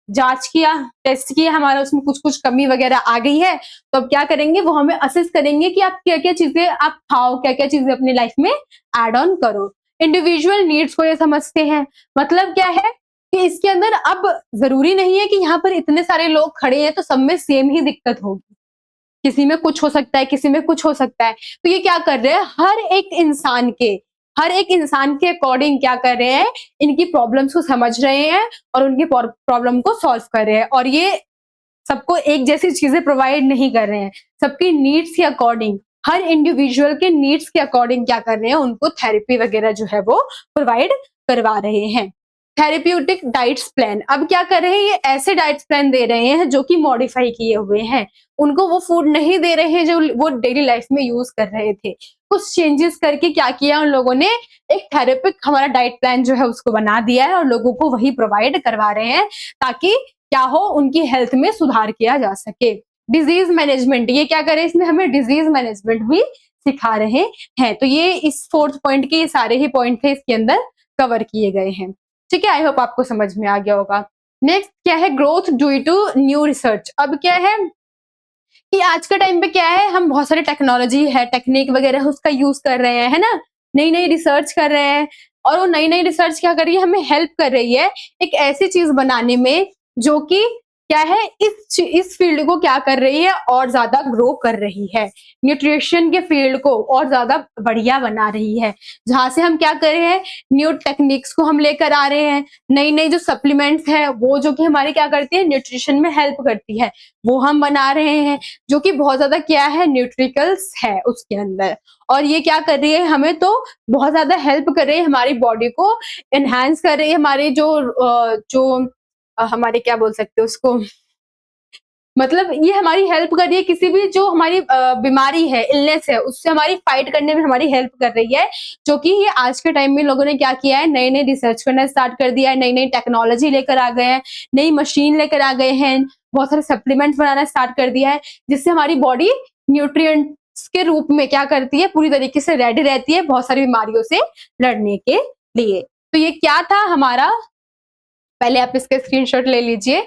जांच किया, टेस्ट किया, हमारा उसमें कुछ कुछ कमी वगैरह आ गई है, तो अब क्या करेंगे, वो हमें असेस करेंगे कि आप क्या क्या चीजें आप खाओ, क्या क्या चीजें अपनी लाइफ में एड ऑन करो। इंडिविजुअल नीड्स को ये समझते हैं, मतलब क्या है कि इसके अंदर अब जरूरी नहीं है कि यहाँ पर इतने सारे लोग खड़े हैं तो सब में सेम ही दिक्कत होगी, किसी में कुछ हो सकता है, किसी में कुछ हो सकता है। तो ये क्या कर रहे हैं, हर एक इंसान के अकॉर्डिंग क्या कर रहे हैं, इनकी प्रॉब्लम्स को समझ रहे हैं और उनकी प्रॉब्लम को सॉल्व कर रहे हैं। और ये सबको एक जैसी चीजें प्रोवाइड नहीं कर रहे हैं, सबकी नीड्स के अकॉर्डिंग, हर इंडिविजुअल के नीड्स के अकॉर्डिंग क्या कर रहे हैं, उनको थेरेपी वगैरह जो है वो प्रोवाइड करवा रहे हैं। थेरेप्यूटिक डाइट्स प्लान, अब क्या कर रहे हैं, ये ऐसे डाइट्स प्लान दे रहे हैं जो कि मॉडिफाई किए हुए हैं, उनको वो फूड नहीं दे रहे हैं जो वो डेली लाइफ में यूज कर रहे थे। कुछ चेंजेस करके क्या किया उन लोगों ने, एक थेरेपिक हमारा डाइट प्लान जो है उसको बना दिया है और लोगों को वही प्रोवाइड करवा रहे हैं, ताकि क्या हो, उनकी हेल्थ में सुधार किया जा सके। डिजीज मैनेजमेंट, ये क्या करे, इसमें हमें डिजीज मैनेजमेंट भी सिखा रहे हैं। तो ये इस 4th पॉइंट के सारे ही पॉइंट थे इसके अंदर कवर किए गए हैं। ठीक है, आई होप आपको समझ में आ गया होगा। नेक्स्ट क्या है, growth due to new research. अब क्या है कि आज के टाइम पे क्या है, हम बहुत सारी टेक्नोलॉजी है, टेक्निक वगैरह उसका यूज कर रहे हैं, है ना, नई नई रिसर्च कर रहे हैं, और वो नई नई रिसर्च क्या कर रही है, हमें हेल्प कर रही है एक ऐसी चीज बनाने में जो कि क्या है, इस फील्ड को क्या कर रही है, और ज्यादा ग्रो कर रही है, न्यूट्रिशन के फील्ड को और ज्यादा बढ़िया बना रही है। जहां से हम क्या कर रहे हैं, न्यू टेक्निक्स को हम लेकर आ रहे हैं, नई नई जो सप्लीमेंट्स है वो जो कि हमारी क्या करती है, न्यूट्रिशन में हेल्प करती है, वो हम बना रहे हैं, जो कि बहुत ज्यादा क्या है, न्यूट्रिकल्स है उसके अंदर। और ये क्या कर रही है, हमें तो बहुत ज्यादा हेल्प कर रही है, हमारी बॉडी को एनहांस कर रही है, हमारे हमारे क्या बोल सकते हैं उसको, मतलब ये हमारी हेल्प कर रही है, किसी भी जो हमारी बीमारी है, इलनेस है, उससे हमारी फाइट करने में हमारी हेल्प कर रही है। जो कि ये आज के टाइम में लोगों ने क्या किया है, नए नए रिसर्च करना स्टार्ट कर दिया है, नई नई टेक्नोलॉजी लेकर आ गए हैं, नई मशीन लेकर आ गए हैं, बहुत सारे सप्लीमेंट्स बनाना स्टार्ट कर दिया है, जिससे हमारी बॉडी न्यूट्रिएंट्स के रूप में क्या करती है, पूरी तरीके से रेडी रहती है बहुत सारी बीमारियों से लड़ने के लिए। तो ये क्या था हमारा, पहले आप इसका स्क्रीनशॉट ले लीजिए।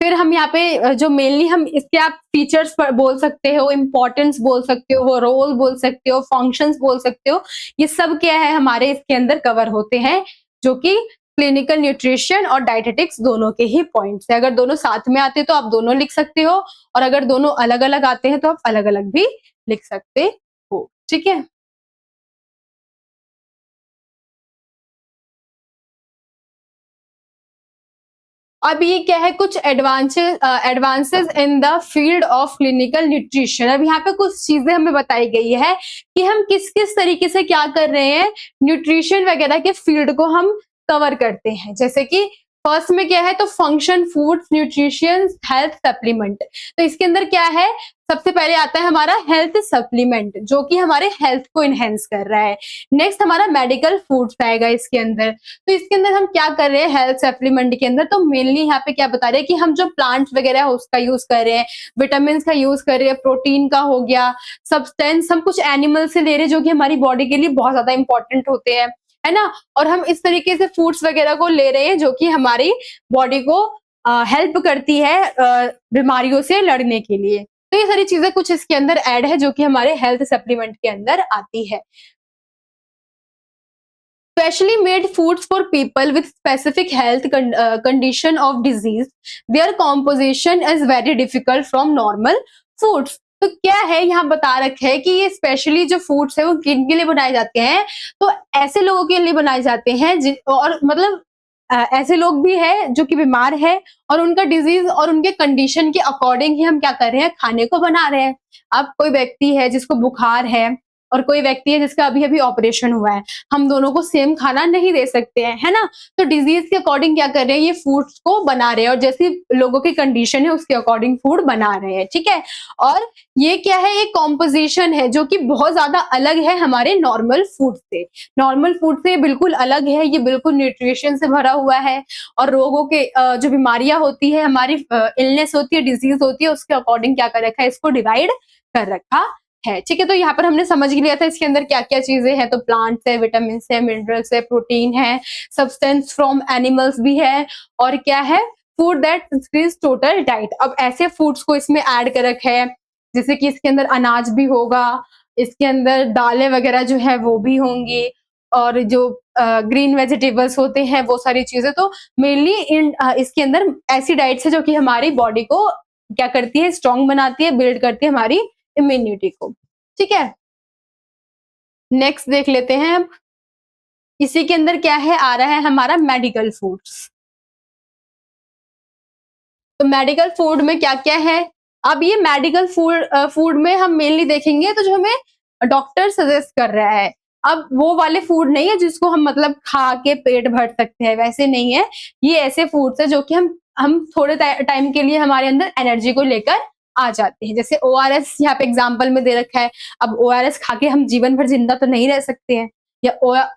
फिर हम यहाँ पे जो मेनली हम इसके आप फीचर्स पर बोल सकते हो, इम्पोर्टेंस बोल सकते हो, रोल बोल सकते हो, फंक्शंस बोल सकते हो, ये सब क्या है हमारे इसके अंदर कवर होते हैं, जो कि क्लिनिकल न्यूट्रिशन और डायटेटिक्स दोनों के ही पॉइंट्स है। अगर दोनों साथ में आते तो आप दोनों लिख सकते हो, और अगर दोनों अलग अलग आते हैं तो आप अलग अलग भी लिख सकते हो। ठीक है। अब ये क्या है, कुछ advances in the field of clinical nutrition. अब यहाँ पे कुछ चीजें हमें बताई गई है कि हम किस किस तरीके से क्या कर रहे हैं, न्यूट्रिशन वगैरह के फील्ड को हम कवर करते हैं। जैसे कि फर्स्ट में क्या है, तो function foods nutrition health supplement. तो इसके अंदर क्या है, सबसे पहले आता है हमारा हेल्थ सप्लीमेंट, जो कि हमारे हेल्थ को इनहेंस कर रहा है। नेक्स्ट हमारा मेडिकल फूड्स आएगा इसके अंदर। तो इसके अंदर हम क्या कर रहे हैं, हेल्थ सप्लीमेंट के अंदर तो मेनली यहाँ पे क्या बता रहे हैं कि हम जो प्लांट्स वगैरह है उसका यूज कर रहे हैं, विटामिन का यूज कर रहे हैं, प्रोटीन का हो गया, सब्सटेंस हम कुछ एनिमल से ले रहे हैं जो कि हमारी बॉडी के लिए बहुत ज्यादा इंपॉर्टेंट होते हैं, है ना। और हम इस तरीके से फूड्स वगैरह को ले रहे हैं जो कि हमारी बॉडी को हेल्प करती है बीमारियों से लड़ने के लिए। तो ये सारी चीजें कुछ इसके अंदर ऐड है जो कि हमारे हेल्थ सप्लीमेंट के अंदर आती है। Specially made foods for people with specific health condition of disease, their composition is very difficult from normal foods। तो क्या है, यहाँ बता रखे है कि ये स्पेशली जो फूड्स है वो किन के लिए बनाए जाते हैं, तो ऐसे लोगों के लिए बनाए जाते हैं और मतलब ऐसे लोग भी है जो कि बीमार है, और उनका डिजीज और उनके कंडीशन के अकॉर्डिंग ही हम क्या कर रहे हैं, खाने को बना रहे हैं। अब कोई व्यक्ति है जिसको बुखार है, और कोई व्यक्ति है जिसका अभी अभी ऑपरेशन हुआ है, हम दोनों को सेम खाना नहीं दे सकते हैं, है ना। तो डिजीज के अकॉर्डिंग क्या कर रहे हैं, ये फूड्स को बना रहे हैं, और जैसी लोगों की कंडीशन है उसके अकॉर्डिंग फूड बना रहे हैं। ठीक है। और ये क्या है, एक कॉम्पोजिशन है जो कि बहुत ज्यादा अलग है हमारे नॉर्मल फूड से। नॉर्मल फूड से बिल्कुल अलग है, ये बिल्कुल न्यूट्रिशन से भरा हुआ है, और रोगों के जो बीमारियां होती है, हमारी इलनेस होती है, डिजीज होती है, उसके अकॉर्डिंग क्या कर रखा है, इसको डिवाइड कर रखा है। ठीक है। तो यहाँ पर हमने समझ लिया था इसके अंदर क्या क्या चीजें हैं, तो प्लांट्स है, विटामिन है, मिनरल्स है, प्रोटीन है, सब्सटेंस फ्रॉम एनिमल्स भी है, और क्या है, food that increase total diet. अब ऐसे फूड्स को इसमें ऐड कर रखा है, जैसे कि इसके अंदर अनाज भी होगा, इसके अंदर दालें वगैरह जो है वो भी होंगी, और जो ग्रीन वेजिटेबल्स होते हैं वो सारी चीजें। तो मेनली इसके अंदर ऐसी डाइट्स है जो कि हमारी बॉडी को क्या करती है, स्ट्रॉन्ग बनाती है, बिल्ड करती है हमारी इम्यूनिटी को। ठीक है। नेक्स्ट देख लेते हैं अब, इसी के अंदर क्या है, आ रहा है हमारा मेडिकल फूड्स। तो मेडिकल फूड में क्या क्या है, अब ये मेडिकल फूड में हम मेनली देखेंगे तो जो हमें डॉक्टर सजेस्ट कर रहा है, अब वो वाले फूड नहीं है जिसको हम मतलब खा के पेट भर सकते हैं, वैसे नहीं है। ये ऐसे फूड्स है जो कि हम थोड़े टाइम के लिए हमारे अंदर एनर्जी को लेकर आ जाते हैं। जैसे ORS यहाँ पे एग्जाम्पल में दे रखा है। अब ORS खा के हम जीवन भर जिंदा तो नहीं रह सकते हैं, या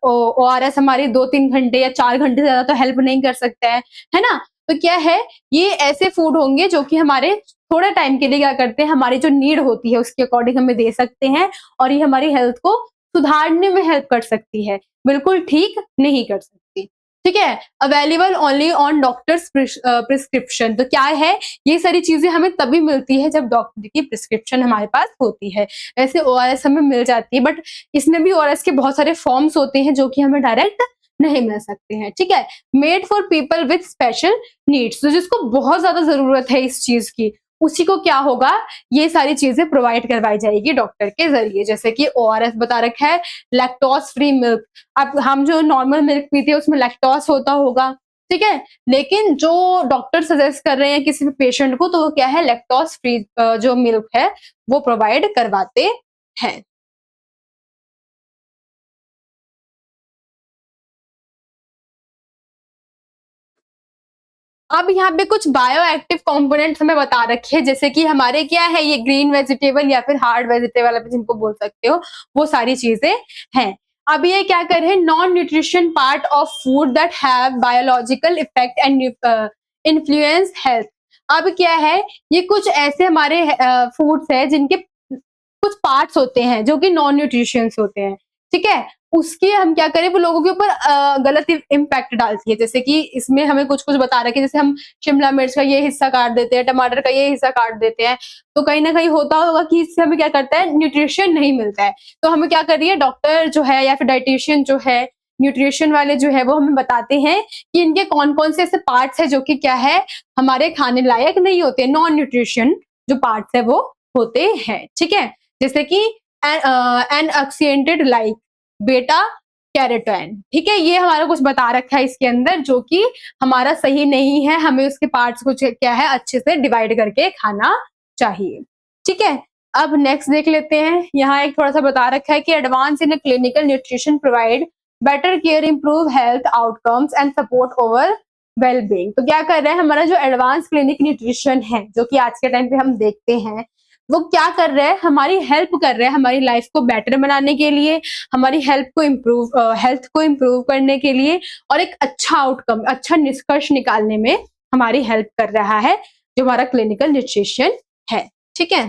ORS हमारी 2-3 घंटे या 4 घंटे से ज्यादा तो हेल्प नहीं कर सकता है ना। तो क्या है, ये ऐसे फूड होंगे जो कि हमारे थोड़े टाइम के लिए क्या करते हैं, हमारी जो नीड होती है उसके अकॉर्डिंग हमें दे सकते हैं, और ये हमारी हेल्थ को सुधारने में हेल्प कर सकती है, बिल्कुल ठीक नहीं कर सकती। ठीक है। Available only on doctors prescription. तो क्या है, ये सारी चीजें हमें तभी मिलती है जब डॉक्टर की प्रिस्क्रिप्शन हमारे पास होती है। ऐसे ORS हमें मिल जाती है, बट इसमें भी ORS के बहुत सारे फॉर्म्स होते हैं जो कि हमें डायरेक्ट नहीं मिल सकते हैं, ठीक है। Made for people with special needs, तो जिसको बहुत ज्यादा जरूरत है इस चीज की, उसी को क्या होगा, ये सारी चीजें प्रोवाइड करवाई जाएगी डॉक्टर के जरिए। जैसे कि ओआरएस बता रखा है, लैक्टोज फ्री मिल्क। अब हम जो नॉर्मल मिल्क पीते हैं उसमें लैक्टोज होता होगा, ठीक है, लेकिन जो डॉक्टर सजेस्ट कर रहे हैं किसी भी पेशेंट को, तो वो क्या है, लैक्टोज फ्री जो मिल्क है वो प्रोवाइड करवाते हैं। अब यहाँ पे कुछ बायो एक्टिव कंपोनेंट्स हमें बता रखे हैं, जैसे कि हमारे क्या है, ये ग्रीन वेजिटेबल या फिर हार्ड वेजिटेबल आप जिनको बोल सकते हो, वो सारी चीजें हैं। अब ये क्या कर रहे हैं, non nutrition part of food that have biological effect and influence health. अब क्या है, ये कुछ ऐसे हमारे फूड्स है जिनके कुछ पार्ट्स होते हैं जो कि नॉन न्यूट्रिशियंस होते हैं, ठीक है। उसकी हम क्या करें, वो लोगों के ऊपर गलत इम्पैक्ट डालती है। जैसे कि इसमें हमें कुछ-कुछ बता रखे हैं, जैसे हम शिमला मिर्च का ये हिस्सा काट देते हैं, टमाटर का ये हिस्सा काट देते हैं, तो कहीं न कहीं होता होगा कि इससे हमें क्या करता है, न्यूट्रिशन नहीं मिलता है। तो हमें क्या करिए, डॉक्टर जो है या फिर डायटीशियन जो है, न्यूट्रिशन वाले जो है, वो हमें बताते हैं कि इनके कौन-कौन से ऐसे पार्ट्स हैं जो कि क्या है, हमारे खाने लायक नहीं होते, नॉन न्यूट्रिशन जो पार्ट्स है वो होते हैं, ठीक है। जैसे कि एनऑक्सिडेंटेड लाइक बेटा कैरोटीन, ठीक है, ये हमारा कुछ बता रखा है इसके अंदर जो कि हमारा सही नहीं है, हमें उसके पार्ट्स को क्या है, अच्छे से डिवाइड करके खाना चाहिए, ठीक है। अब नेक्स्ट देख लेते हैं, यहाँ एक थोड़ा सा बता रखा है कि advance in clinical nutrition provide better care, improve health outcomes and support over well being. तो क्या कर रहे हैं, हमारा जो एडवांस क्लिनिक न्यूट्रिशन है जो कि आज के टाइम पे हम देखते हैं, वो क्या कर रहे हैं, हमारी हेल्प कर रहे हैं, हमारी लाइफ को बेटर बनाने के लिए, हमारी हेल्थ को इम्प्रूव करने के लिए, और एक अच्छा आउटकम, अच्छा निष्कर्ष निकालने में हमारी हेल्प कर रहा है जो हमारा क्लिनिकल न्यूट्रिशन है, ठीक है।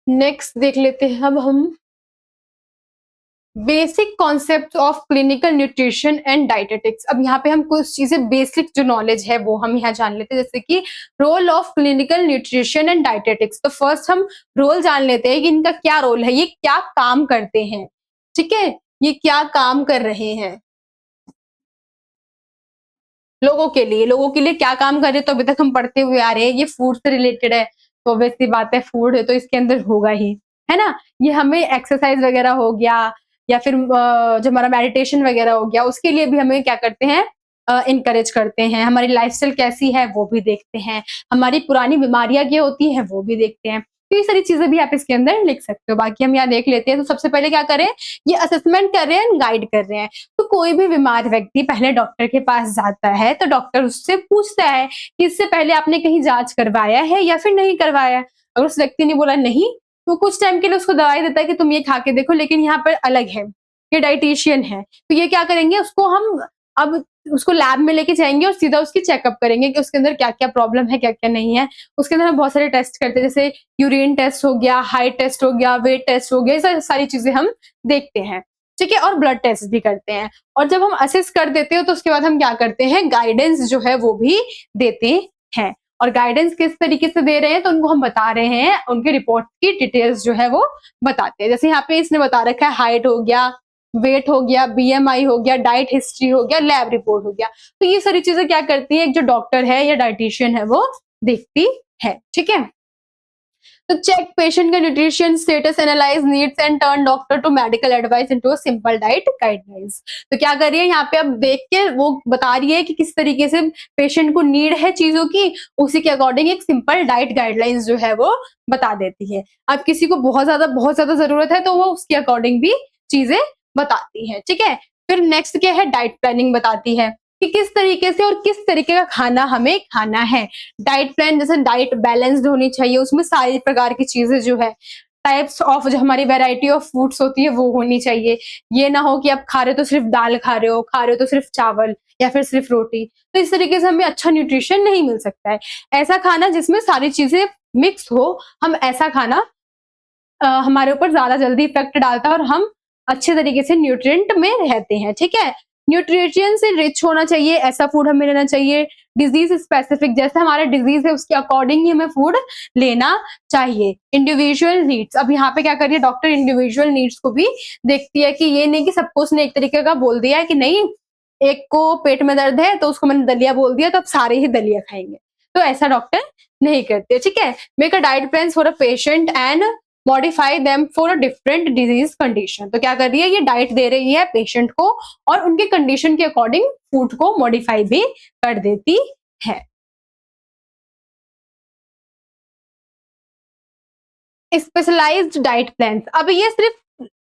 नेक्स्ट देख लेते हैं अब हम basic concept of clinical nutrition and dietetics. अब यहाँ पे हम कुछ चीजें बेसिक जो नॉलेज है वो हम यहाँ जान लेते हैं, जैसे कि role of clinical nutrition and dietetics. तो फर्स्ट हम रोल जान लेते हैं कि इनका क्या रोल है, ये क्या काम करते हैं, ठीक है, ये क्या काम कर रहे हैं लोगों के लिए क्या काम कर रहे हैं। तो अभी तक हम पढ़ते हुए आ रहे हैं, ये फूड से रिलेटेड है, तो ऑब्वियसली बात है, फूड है तो इसके अंदर होगा ही, है ना। ये हमें एक्सरसाइज वगैरह हो गया, या फिर जो हमारा मेडिटेशन वगैरह हो गया, उसके लिए भी हमें क्या करते हैं, इनकरेज करते हैं। हमारी लाइफस्टाइल कैसी है वो भी देखते हैं, हमारी पुरानी बीमारियां क्या होती हैं वो भी देखते हैं। तो ये सारी चीजें भी आप इसके अंदर लिख सकते हो। बाकी हम यहाँ देख लेते हैं, तो सबसे पहले क्या करें, ये असेसमेंट कर रहे हैं, गाइड कर रहे हैं। तो कोई भी बीमार व्यक्ति पहले डॉक्टर के पास जाता है, तो डॉक्टर उससे पूछता है कि इससे पहले आपने कहीं जांच करवाया है या फिर नहीं करवाया। अगर उस व्यक्ति ने बोला नहीं, तो कुछ टाइम के लिए उसको दवाई देता है कि तुम ये खा के देखो, लेकिन यहाँ पर अलग है, ये डाइटिशियन है, तो ये क्या करेंगे, उसको हम अब उसको लैब में लेके जाएंगे और सीधा उसकी चेकअप करेंगे कि उसके अंदर क्या क्या प्रॉब्लम है, क्या क्या नहीं है। उसके अंदर हम बहुत सारे टेस्ट करते हैं, जैसे यूरिन टेस्ट हो गया, हाइट टेस्ट हो गया, वेट टेस्ट हो गया, ये सारी चीजें हम देखते हैं, ठीक है, और ब्लड टेस्ट भी करते हैं। और जब हम असेस कर देते हो तो उसके बाद हम क्या करते हैं, गाइडेंस जो है वो भी देते हैं। और गाइडेंस किस तरीके से दे रहे हैं, तो उनको हम बता रहे हैं, उनके रिपोर्ट की डिटेल्स जो है वो बताते हैं। जैसे यहाँ पे इसने बता रखा है, हाइट हो गया, वेट हो गया, बीएमआई हो गया, डाइट हिस्ट्री हो गया, लैब रिपोर्ट हो गया। तो ये सारी चीजें क्या करती है, एक जो डॉक्टर है या डाइटिशियन है वो देखती है, ठीक है। तो चेक पेशेंट का nutrition status, analyse needs and turn doctor to medical advice into a simple diet guidelines. तो क्या कर रही है यहाँ पे, अब देख के वो बता रही है कि किस तरीके से पेशेंट को नीड है चीजों की, उसी के अकॉर्डिंग एक सिंपल डाइट गाइडलाइंस जो है वो बता देती है। अब किसी को बहुत ज्यादा जरूरत है तो वो उसके अकॉर्डिंग भी चीजें बताती है, ठीक है। फिर नेक्स्ट क्या है, डाइट प्लानिंग बताती है कि किस तरीके से और किस तरीके का खाना हमें खाना है। डाइट प्लान जैसे डाइट बैलेंस्ड होनी चाहिए, उसमें सारी प्रकार की चीजें जो है, टाइप्स ऑफ जो हमारी वैरायटी ऑफ फूड्स होती है वो होनी चाहिए। ये ना हो कि आप खा रहे हो तो सिर्फ दाल खा रहे हो, खा रहे हो तो सिर्फ चावल या फिर सिर्फ रोटी, तो इस तरीके से हमें अच्छा न्यूट्रिशन नहीं मिल सकता है। ऐसा खाना जिसमें सारी चीजें मिक्स हो, हम ऐसा खाना हमारे ऊपर ज्यादा जल्दी इफेक्ट डालता है और हम अच्छे तरीके से न्यूट्रिएंट में रहते हैं, ठीक है। न्यूट्रिशन से रिच होना चाहिए, ऐसा फूड हमें लेना चाहिए। डिजीज स्पेसिफिक, जैसे हमारा डिजीज है उसके अकॉर्डिंग ही हमें फूड लेना चाहिए। इंडिविजुअल नीड्स, अब यहाँ पे क्या करिए डॉक्टर इंडिविजुअल नीड्स को भी देखती है कि ये नहीं कि सबको उसने एक तरीके का बोल दिया है कि नहीं, एक को पेट में दर्द है तो उसको मैंने दलिया बोल दिया तो अब सारे ही दलिया खाएंगे, तो ऐसा डॉक्टर नहीं करते। ठीक है, make a diet plan for a patient and modify them for a different disease condition. तो क्या कर रही है, ये डाइट दे रही है पेशेंट को और उनके कंडीशन के अकॉर्डिंग फूड को मॉडिफाई भी कर देती है। स्पेशलाइज्ड डाइट प्लान, अब ये सिर्फ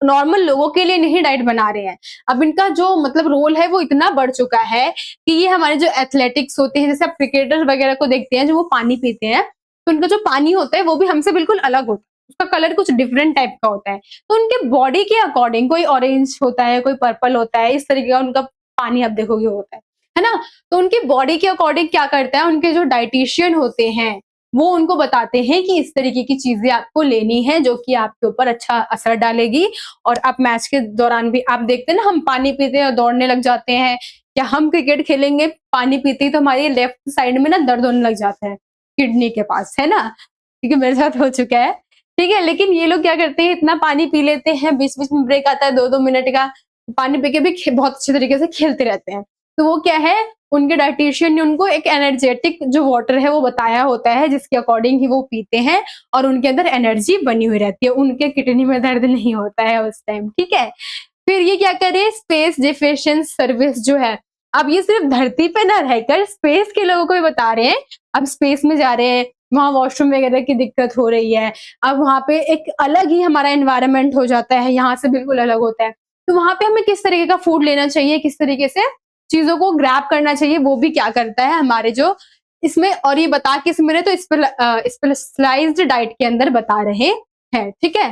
नॉर्मल लोगों के लिए नहीं डाइट बना रहे हैं, अब इनका जो मतलब रोल है वो इतना बढ़ चुका है कि ये हमारे जो एथलेटिक्स होते हैं, जैसे आप क्रिकेटर वगैरह को देखते हैं जो वो पानी पीते हैं, तो उनका जो पानी होता है वो भी हमसे बिल्कुल अलग होता है, उसका कलर कुछ डिफरेंट टाइप का होता है, तो उनके बॉडी के अकॉर्डिंग कोई ऑरेंज होता है, कोई पर्पल होता है, इस तरीके का उनका पानी आप देखोगे होता है ना। तो उनकी बॉडी के अकॉर्डिंग क्या करता है, उनके जो डाइटिशियन होते हैं वो उनको बताते हैं कि इस तरीके की चीजें आपको लेनी है जो कि आपके ऊपर अच्छा असर डालेगी। और आप मैच के दौरान भी आप देखते हैं ना, हम पानी पीते हैं और दौड़ने लग जाते हैं, या हम क्रिकेट खेलेंगे पानी पीते ही तो हमारी लेफ्ट साइड में ना दर्द होने लग जाता है किडनी के पास, है ना, क्योंकि मेरे साथ हो चुका है। ठीक है, लेकिन ये लोग क्या करते हैं, इतना पानी पी लेते हैं, बीच बीच में ब्रेक आता है 2-2 मिनट का, पानी पी के भी बहुत अच्छे तरीके से खेलते रहते हैं। तो वो क्या है, उनके डायटीशियन ने उनको एक एनर्जेटिक जो वाटर है वो बताया होता है, जिसके अकॉर्डिंग ही वो पीते हैं और उनके अंदर एनर्जी बनी हुई रहती है, उनके किडनी में दर्द नहीं होता है उस टाइम। ठीक है, फिर ये क्या करे, स्पेस डिफिशिएंस सर्विस जो है, अब ये सिर्फ धरती पे ना रहकर स्पेस के लोगों को भी बता रहे हैं। अब स्पेस में जा रहे हैं, वहां वॉशरूम वगैरह की दिक्कत हो रही है, अब वहां पे एक अलग ही हमारा एनवायरनमेंट हो जाता है, यहाँ से बिल्कुल अलग होता है, तो वहां पे हमें किस तरीके का फूड लेना चाहिए, किस तरीके से चीजों को ग्रैब करना चाहिए, वो भी क्या करता है हमारे जो इसमें, और ये बता के इसमें तो स्पेशलाइज्ड डाइट के अंदर बता रहे हैं। ठीक है,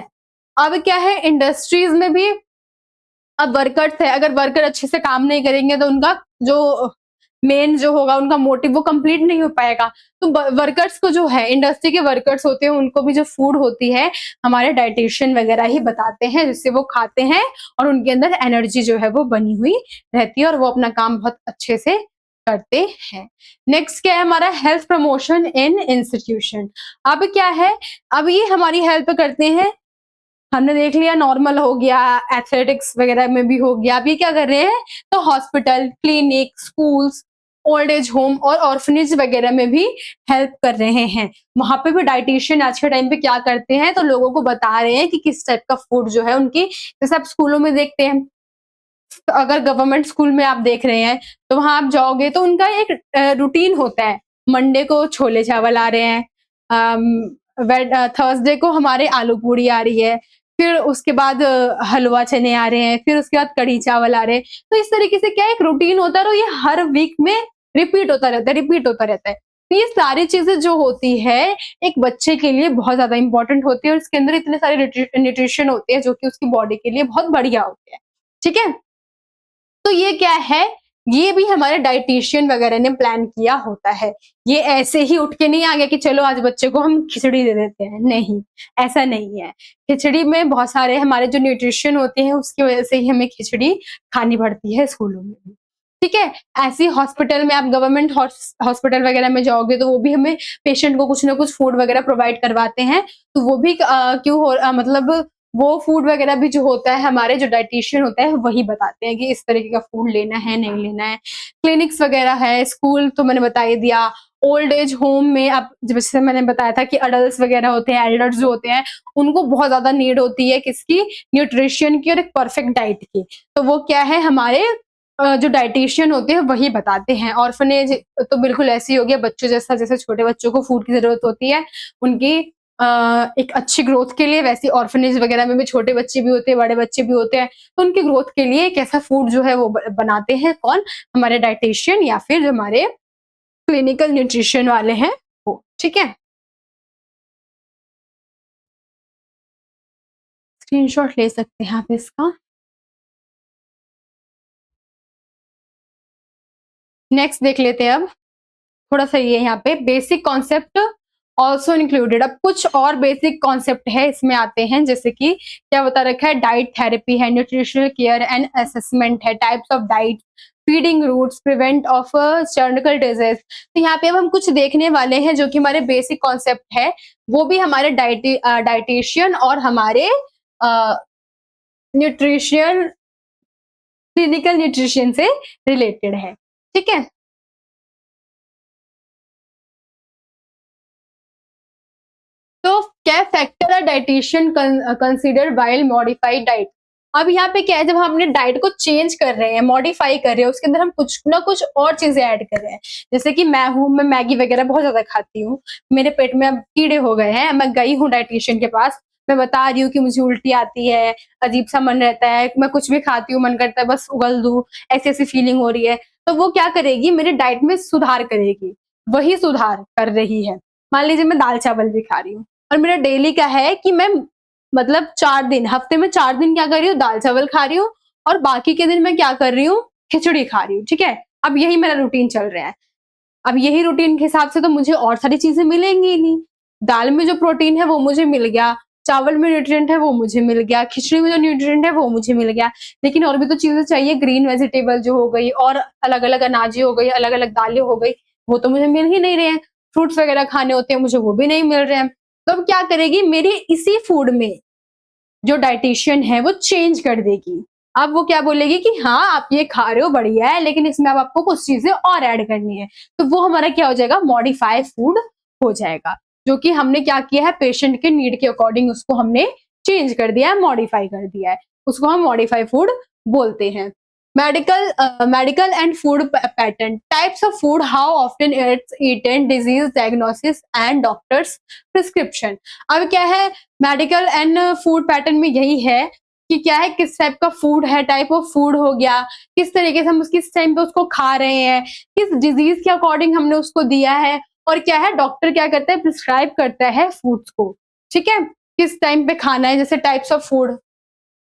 अब क्या है, इंडस्ट्रीज में भी अब वर्कर्स है, अगर वर्कर अच्छे से काम नहीं करेंगे तो उनका जो मेन जो होगा उनका मोटिव वो कंप्लीट नहीं हो पाएगा। तो वर्कर्स को जो है, इंडस्ट्री के वर्कर्स होते हैं, उनको भी जो फूड होती है हमारे डाइटिशियन वगैरह ही बताते हैं, जिससे वो खाते हैं और उनके अंदर एनर्जी जो है वो बनी हुई रहती है और वो अपना काम बहुत अच्छे से करते हैं। नेक्स्ट क्या है हमारा, हेल्थ प्रमोशन इन इंस्टीट्यूशन। अब क्या है, अब ये हमारी हेल्प करते हैं, हमने देख लिया नॉर्मल हो गया, एथलेटिक्स वगैरह में भी हो गया, अब ये क्या कर रहे हैं, तो hospital, clinic, schools, old age home और ऑर्फनेज वगैरह में भी हेल्प कर रहे हैं। वहां पे भी डाइटिशियन आज के टाइम पे क्या करते हैं, तो लोगों को बता रहे हैं कि किस टाइप का फूड जो है उनकी, जैसे आप स्कूलों में देखते हैं, तो अगर गवर्नमेंट स्कूल में आप देख रहे हैं तो वहां आप जाओगे तो उनका एक रूटीन होता है, मंडे को छोले चावल आ रहे हैं, थर्सडे को हमारे आलू पूड़ी आ रही है, फिर उसके बाद हलवा चने आ रहे हैं, फिर उसके बाद कढ़ी चावल आ रहे हैं। तो इस तरीके से क्या एक रूटीन होता है और ये हर वीक में रिपीट होता रहता है। तो ये सारी चीजें जो होती है एक बच्चे के लिए बहुत ज्यादा इंपॉर्टेंट होती है और इसके अंदर इतने सारे न्यूट्रिशन होते हैं जो कि उसकी बॉडी के लिए बहुत बढ़िया होते हैं। ठीक है, तो ये क्या है, ये भी हमारे डाइटिशियन वगैरह ने प्लान किया होता है। ये ऐसे ही उठ के नहीं आ गया कि चलो आज बच्चे को हम खिचड़ी दे देते हैं, नहीं, ऐसा नहीं है। खिचड़ी में बहुत सारे हमारे जो न्यूट्रिशन होते हैं उसकी वजह से ही हमें खिचड़ी खानी पड़ती है स्कूलों में भी। ठीक है, ऐसे ही हॉस्पिटल में आप गवर्नमेंट हॉस्पिटल वगैरह में जाओगे तो वो भी हमें पेशेंट को कुछ ना कुछ फूड वगैरह प्रोवाइड करवाते हैं। तो वो भी क्यों हो मतलब वो फूड वगैरह भी जो होता है हमारे जो डाइटिशियन होता है वही बताते हैं कि इस तरीके का फूड लेना है, नहीं लेना है। क्लिनिक्स वगैरह है, स्कूल तो मैंने बता ही दिया। ओल्ड एज होम में अब जैसे मैंने बताया था कि अडल्ट्स वगैरह होते हैं, एल्डर्स जो होते हैं, उनको बहुत ज़्यादा नीड होती है किसकी? न्यूट्रिशन की और एक परफेक्ट डाइट की। तो वो क्या है हमारे जो डाइटिशियन होते हैं वही बताते हैं। ऑर्फनेज तो बिल्कुल ऐसे ही हो गया बच्चों जैसा, जैसे छोटे बच्चों को फूड की ज़रूरत होती है, उनकी एक अच्छी ग्रोथ के लिए, वैसे ऑर्फनेज वगैरह में भी छोटे बच्चे भी होते हैं, बड़े बच्चे भी होते हैं, तो उनकी ग्रोथ के लिए एक ऐसा फूड जो है वो बनाते हैं कौन? हमारे डाइटिशियन या फिर जो हमारे क्लिनिकल न्यूट्रिशन वाले हैं वो। ठीक है, स्क्रीनशॉट ले सकते हैं आप इसका। नेक्स्ट देख लेते हैं अब, थोड़ा सा ये यहाँ पे बेसिक कॉन्सेप्ट ऑल्सो इंक्लूडेड। अब कुछ और बेसिक कॉन्सेप्ट है इसमें आते हैं, जैसे कि क्या बता रखा है, डाइट थेरेपी है, न्यूट्रिशनल केयर एंड असेसमेंट है, types of diet, feeding routes, prevent of chronical disease. तो यहाँ पे अब हम कुछ देखने वाले हैं जो कि हमारे बेसिक कॉन्सेप्ट है, वो भी हमारे डाइटिशियन और हमारे न्यूट्रिशियन, क्लिनिकल न्यूट्रिशन से रिलेटेड है। ठीक है, तो क्या फैक्टर है dietitian consider while modified diet. अब यहाँ पे क्या है, जब हम अपने डाइट को चेंज कर रहे हैं, मॉडिफाई कर रहे हैं, उसके अंदर हम कुछ ना कुछ और चीजें ऐड कर रहे हैं। जैसे कि मैं मैगी वगैरह बहुत ज्यादा खाती हूँ, मेरे पेट में अब कीड़े हो गए हैं, मैं गई हूँ डाइटिशियन के पास, मैं बता रही हूँ कि मुझे उल्टी आती है, अजीब सा मन रहता है, मैं कुछ भी खाती हूँ मन करता है बस उगल दूं, ऐसी ऐसी फीलिंग हो रही है। तो वो क्या करेगी, मेरे डाइट में सुधार करेगी, वही सुधार कर रही है। मान लीजिए मैं दाल चावल भी खा रही हूँ, और मेरा डेली का है कि मैं मतलब 4 दिन, हफ्ते में 4 दिन क्या कर रही हूँ, दाल चावल खा रही हूँ, और बाकी के दिन मैं क्या कर रही हूँ, खिचड़ी खा रही हूँ। ठीक है, अब यही मेरा रूटीन चल रहा है। अब यही रूटीन के हिसाब से तो मुझे और सारी चीजें मिलेंगी ही नहीं। दाल में जो प्रोटीन है वो मुझे मिल गया, चावल में न्यूट्रिएंट है वो मुझे मिल गया, खिचड़ी में जो न्यूट्रिएंट है वो मुझे मिल गया, लेकिन और भी तो चीजें चाहिए, ग्रीन वेजिटेबल जो हो गई, और अलग अलग अनाजें हो गई, अलग अलग दालें हो गई, वो तो मुझे मिल ही नहीं रहे हैं। फ्रूट्स वगैरह खाने होते हैं मुझे, वो भी नहीं मिल रहे हैं। तो अब क्या करेगी, मेरी इसी फूड में जो डाइटिशियन है वो चेंज कर देगी। अब वो क्या बोलेगी कि हाँ आप ये खा रहे हो बढ़िया है, लेकिन इसमें अब आपको कुछ चीजें और ऐड करनी है। तो वो हमारा क्या हो जाएगा, मॉडिफाई फूड हो जाएगा, जो कि हमने क्या किया है, पेशेंट के नीड के अकॉर्डिंग उसको हमने चेंज कर दिया है, मॉडिफाई कर दिया है, उसको हम मॉडिफाई फूड बोलते हैं। Medical and food pattern, types of food, how often it's eaten, disease diagnosis and doctors prescription. अब क्या है, मेडिकल एंड फूड पैटर्न में यही है कि क्या है, किस टाइप का फूड है, टाइप ऑफ फूड हो गया, किस तरीके से हम किस टाइम पे उसको खा रहे हैं, किस डिजीज के अकॉर्डिंग हमने उसको दिया है, और क्या है डॉक्टर क्या करता है, प्रिस्क्राइब करता है फूड्स को। ठीक है, किस टाइम पे खाना है, जैसे टाइप्स ऑफ फूड,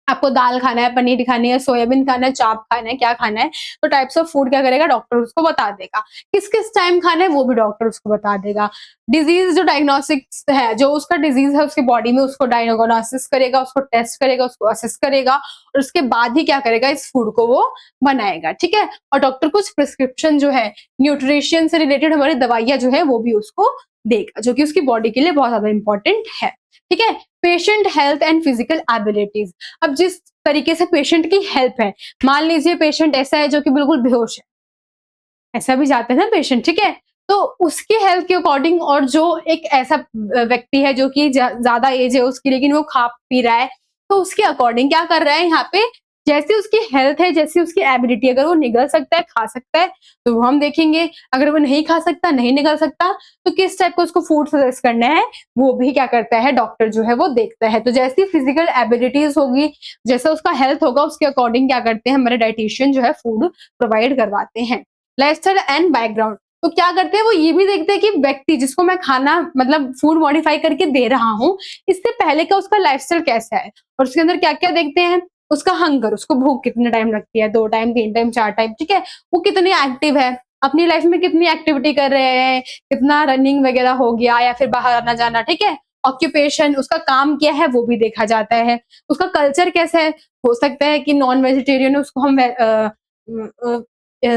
आपको दाल खाना है, पनीर खानी है, सोयाबीन खाना है, चाप खाना है, क्या खाना है, तो टाइप्स ऑफ फूड क्या करेगा, डॉक्टर उसको बता देगा। किस-किस टाइम खाना है वो भी डॉक्टर उसको बता देगा। डिजीज़ जो डायग्नोस्टिक्स है, जो उसका डिजीज़ है उसकी बॉडी में, उसको डायग्नोसिस करेगा, उसको टेस्ट करेगा, उसको असेस करेगा, और उसके बाद ही क्या करेगा, इस फूड को वो बनाएगा। ठीक है? और डॉक्टर कुछ प्रिस्क्रिप्शन जो है, न्यूट्रिशन से रिलेटेड हमारी दवाइयाँ जो है वो भी उसको देगा, जो कि उसकी बॉडी के लिए बहुत ज़्यादा इम्पोर्टेंट है। ठीक है? Patient health and physical abilities, अब जिस तरीके से पेशेंट की हेल्प है, मान लीजिए पेशेंट ऐसा है जो कि बिल्कुल बेहोश है, ऐसा भी जाता है ना पेशेंट, ठीक है? तो उसके हेल्थ के अकॉर्डिंग, और जो एक ऐसा व्यक्ति है जो कि ज़्यादा एज है उसकी, लेकिन वो खा पी रहा है, तो उसके अकॉर्डिंग क्या कर रहा है यहाँ पे, जैसी उसकी हेल्थ है, जैसी उसकी एबिलिटी, अगर वो निगल सकता है, खा सकता है, तो वो हम देखेंगे, अगर वो नहीं खा सकता, नहीं निगल सकता, तो किस टाइप का उसको फूड सजेस्ट करना है, वो भी क्या करता है, डॉक्टर जो है वो देखता है। तो जैसी फिजिकल एबिलिटीज़ होगी, जैसा उसका हेल्थ होगा, उसके अकॉर्डिंग क्या करते हैं, हमारे डायटीशियन जो है फूड प्रोवाइड करवाते हैं। लाइफस्टाइल एंड बैकग्राउंड, तो क्या करते हैं, वो ये भी देखते हैं कि व्यक्ति जिसको मैं खाना मतलब फूड मॉडिफाई करके दे रहा हूँ, इससे पहले का उसका लाइफस्टाइल कैसा है, और उसके अंदर क्या-क्या देखते हैं, उसका हंगर, उसको भूख कितने टाइम लगती है, 2 टाइम, 3 टाइम, 4 टाइम, ठीक है? वो कितने एक्टिव है, अपनी लाइफ में कितनी एक्टिविटी कर रहे हैं, कितना रनिंग वगैरह हो गया, या फिर बाहर आना-जाना, ठीक है? ऑक्यूपेशन, उसका काम क्या है, वो भी देखा जाता है। उसका कल्चर कैसा है, हो सकता है कि नॉन वेजिटेरियन है, उसको हम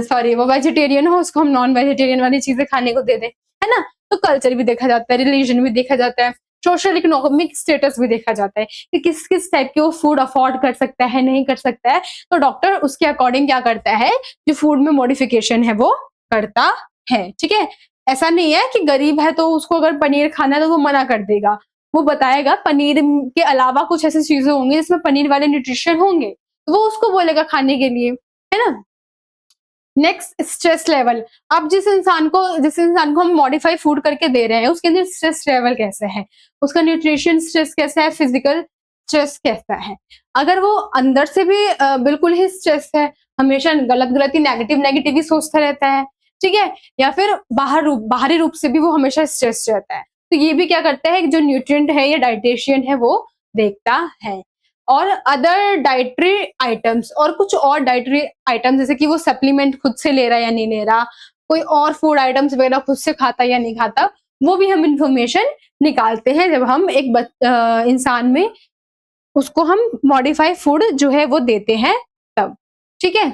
सॉरी, वो वेजिटेरियन हो, उसको हम नॉन वेजिटेरियन वाली चीज़ें खाने को दे दें, है ना? तो कल्चर भी देखा जाता है, रिलीजन भी देखा जाता है, सोशल इकोनॉमिक स्टेटस भी देखा जाता है कि किस-किस टाइप के वो फूड अफोर्ड कर सकता है, नहीं कर सकता है। तो डॉक्टर उसके अकॉर्डिंग क्या करता है, जो फूड में मॉडिफिकेशन है वो करता है, ठीक है? ऐसा नहीं है कि गरीब है तो उसको अगर पनीर खाना है तो वो मना कर देगा। वो बताएगा पनीर के अलावा कुछ ऐसी चीज़ें होंगी जिसमें पनीर वाले न्यूट्रिशन होंगे, तो वो उसको बोलेगा खाने के लिए, है ना? नेक्स्ट स्ट्रेस लेवल, अब जिस इंसान को हम मॉडिफाई फूड करके दे रहे हैं, उसके अंदर स्ट्रेस लेवल कैसा है, उसका न्यूट्रिशन स्ट्रेस कैसा है, फिजिकल स्ट्रेस कैसा है। अगर वो अंदर से भी बिल्कुल ही स्ट्रेस है, हमेशा गलत-गलत ही नेगेटिव ही सोचता रहता है, ठीक है? या फिर बाहरी रूप से भी वो हमेशा स्ट्रेस रहता है। तो ये भी क्या करता है, जो न्यूट्रिएंट है या डायटीशियन है वो देखता है। और अदर डाइटरी आइटम्स, और कुछ और डाइटरी आइटम्स, जैसे कि वो सप्लीमेंट खुद से ले रहा है या नहीं ले रहा, कोई और फूड आइटम्स वगैरह खुद से खाता है या नहीं खाता, वो भी हम इंफॉर्मेशन निकालते हैं जब हम एक इंसान में उसको हम मॉडिफाई फूड जो है वो देते हैं तब। ठीक है।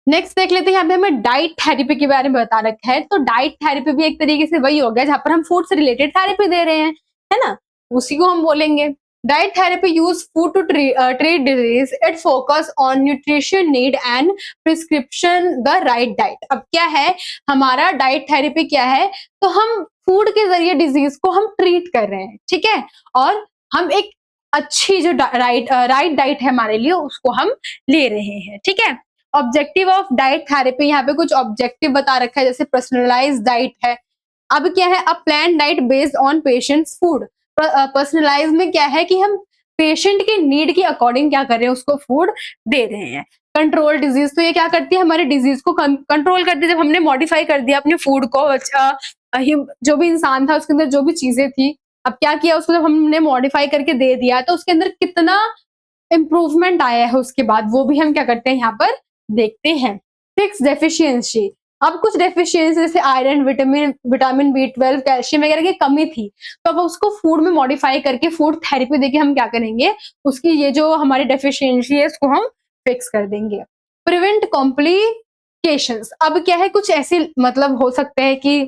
नेक्स्ट देख लेते हैं, यहाँ पे हमें डाइट थेरेपी के बारे में बता रखा है। तो डाइट थेरेपी भी एक तरीके से वही हो गया जहां पर हम फूड से रिलेटेड थेरेपी दे रहे हैं, है ना, उसी को हम बोलेंगे। Diet therapy use food to treat disease, it focus on nutrition need and prescription the right diet. अब क्या है हमारा डाइट थेरेपी क्या है, तो हम फूड के जरिए डिजीज को हम ट्रीट कर रहे हैं, ठीक है, और हम एक अच्छी जो राइट डाइट है हमारे लिए उसको हम ले रहे हैं, ठीक है। ऑब्जेक्टिव ऑफ डाइट थेरेपी, यहाँ पे कुछ ऑब्जेक्टिव बता रखा है, जैसे पर्सनलाइज डाइट है। अब क्या है, a plan diet based on patients food. Personalise में क्या है कि हम पेशेंट के नीड के अकॉर्डिंग क्या कर रहे हैं, उसको फूड दे रहे हैं। कंट्रोल डिजीज, तो ये क्या करती है, हमारे डिजीज को कंट्रोल करती है। जब हमने मॉडिफाई कर दिया अपने फूड को, जो भी इंसान था उसके अंदर जो भी चीजें थी, अब क्या किया उसको जब हमने मॉडिफाई करके दे दिया तो उसके अंदर कितना इम्प्रूवमेंट आया है उसके बाद, वो भी हम क्या करते हैं यहाँ पर देखते हैं। फिक्स डेफिशिएंसी, अब कुछ डेफिशिएंसी जैसे आयरन, विटामिन बी 12, कैल्शियम वगैरह की कमी थी, तो अब उसको फूड में मॉडिफाई करके फूड थेरेपी देके हम क्या करेंगे, उसकी ये जो हमारी डेफिशिएंसी है इसको हम फिक्स कर देंगे। प्रिवेंट कॉम्प्लिकेशंस, अब क्या है कुछ ऐसे मतलब हो सकते हैं कि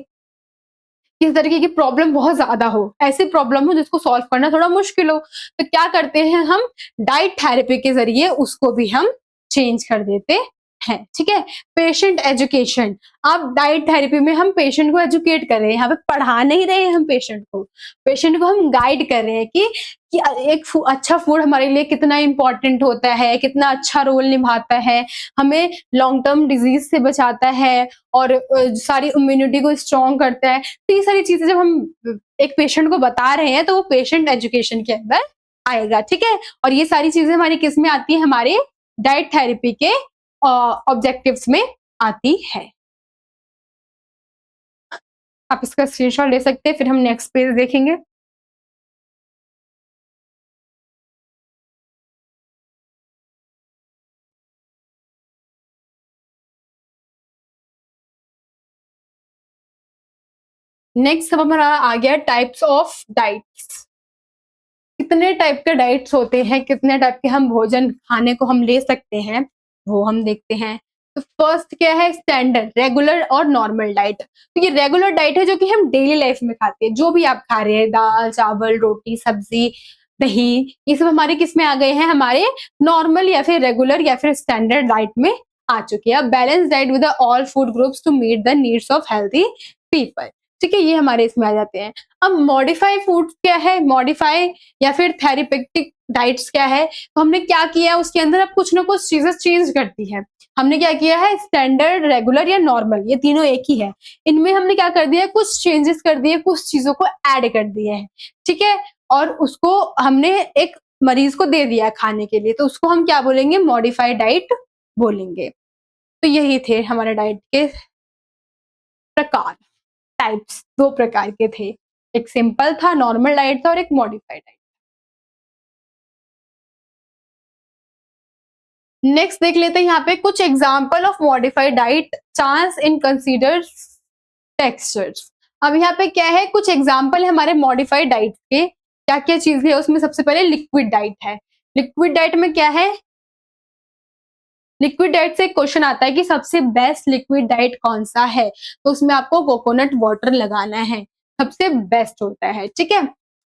किस तरीके की प्रॉब्लम बहुत ज्यादा हो, ऐसी प्रॉब्लम हो जिसको सॉल्व करना थोड़ा मुश्किल हो, तो क्या करते हैं हम डाइट थेरेपी के जरिए उसको भी हम चेंज कर देते हैं, ठीक है। पेशेंट एजुकेशन, अब डाइट थेरेपी में हम पेशेंट को एजुकेट कर रहे हैं, यहाँ पे पढ़ा नहीं रहे हैं हम पेशेंट को हम गाइड कर रहे हैं कि एक अच्छा फूड हमारे लिए कितना इंपॉर्टेंट होता है, कितना अच्छा रोल निभाता है, हमें लॉन्ग टर्म डिजीज से बचाता है और सारी इम्यूनिटी को स्ट्रॉन्ग करता है। तो ये सारी चीजें जब हम एक पेशेंट को बता रहे हैं तो वो पेशेंट एजुकेशन के अंदर आएगा, ठीक है। और ये सारी चीजें हमारी किस में आती है, हमारे डाइट थेरेपी के ऑब्जेक्टिव्स में आती है। आप इसका स्क्रीनशॉट ले सकते हैं, फिर हम नेक्स्ट पेज देखेंगे। नेक्स्ट अब हमारा आ गया टाइप्स ऑफ डाइट्स। कितने टाइप के डाइट्स होते हैं, कितने टाइप के हम भोजन खाने को हम ले सकते हैं, वो हम देखते हैं। तो फर्स्ट क्या है, स्टैंडर्ड, रेगुलर और नॉर्मल डाइट। तो ये रेगुलर डाइट है जो कि हम डेली लाइफ में खाते हैं, जो भी आप खा रहे हैं, दाल चावल रोटी सब्जी दही, ये सब हमारे किस में आ गए हैं, हमारे नॉर्मल या फिर रेगुलर या फिर स्टैंडर्ड डाइट में आ चुके हैं। Balance diet with all food groups to meet the needs of healthy people, ठीक है, ये हमारे इसमें आ जाते हैं। अब मॉडिफाई फूड क्या है, मॉडिफाई या फिर थेरेपेटिक डाइट्स क्या है, तो हमने क्या किया उसके अंदर अब कुछ ना कुछ चीजें चेंज करती है। हमने क्या किया है, स्टैंडर्ड रेगुलर या नॉर्मल ये तीनों एक ही है, इनमें हमने क्या कर दिया, कुछ चेंजेस कर दिए, कुछ चीजों को ऐड कर दिए हैं, ठीक है। और उसको हमने एक मरीज को दे दिया खाने के लिए, तो उसको हम क्या बोलेंगे, मॉडिफाइड डाइट बोलेंगे। तो यही थे हमारे डाइट के प्रकार, टाइप्स दो प्रकार के थे, एक सिंपल था नॉर्मल डाइट था और एक मॉडिफाइड डाइट। नेक्स्ट देख लेते हैं यहाँ पे कुछ example of modified diet, chance in consider textures. अब यहाँ पे क्या है, कुछ एग्जांपल है हमारे मॉडिफाइड डाइट के, क्या क्या चीजें है उसमें। सबसे पहले लिक्विड डाइट है। लिक्विड डाइट में क्या है, लिक्विड डाइट से एक क्वेश्चन आता है कि सबसे बेस्ट लिक्विड डाइट कौन सा है, तो उसमें आपको कोकोनट वाटर लगाना है, सबसे बेस्ट होता है, ठीक है।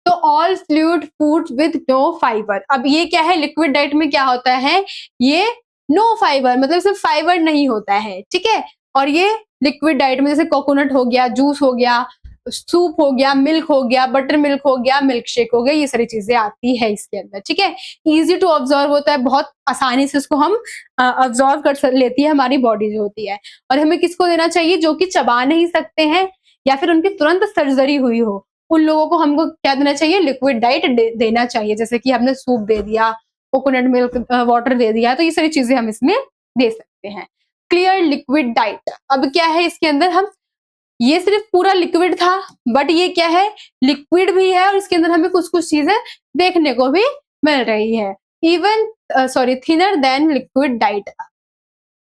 तो all fluid food with no fibre, अब ये क्या है, लिक्विड डाइट में क्या होता है, ये नो फाइबर मतलब सिर्फ फाइबर नहीं होता है, ठीक है। और ये लिक्विड डाइट में जैसे कोकोनट हो गया, जूस हो गया, सूप हो गया, मिल्क हो गया, बटर मिल्क हो गया, मिल्क शेक हो गया, ये सारी चीजें आती है इसके अंदर, ठीक है। इजी टू ऑब्जर्व होता है, बहुत आसानी से इसको हम ऑब्जॉर्व कर लेती है हमारी बॉडी जो होती है। और हमें किसको देना चाहिए, जो कि चबा नहीं सकते हैं या फिर उनकी तुरंत सर्जरी हुई हो, उन लोगों को हमको क्या देना चाहिए, लिक्विड डाइट देना चाहिए। जैसे कि हमने सूप दे दिया, कोकोनट मिल्क वाटर दे दिया, तो ये सारी चीजें हम इसमें दे सकते हैं। क्लियर लिक्विड डाइट, अब क्या है इसके अंदर, हम ये सिर्फ पूरा लिक्विड था, बट ये क्या है, लिक्विड भी है और इसके अंदर हमें कुछ कुछ चीजें देखने को भी मिल रही है। Even sorry thinner than liquid diet,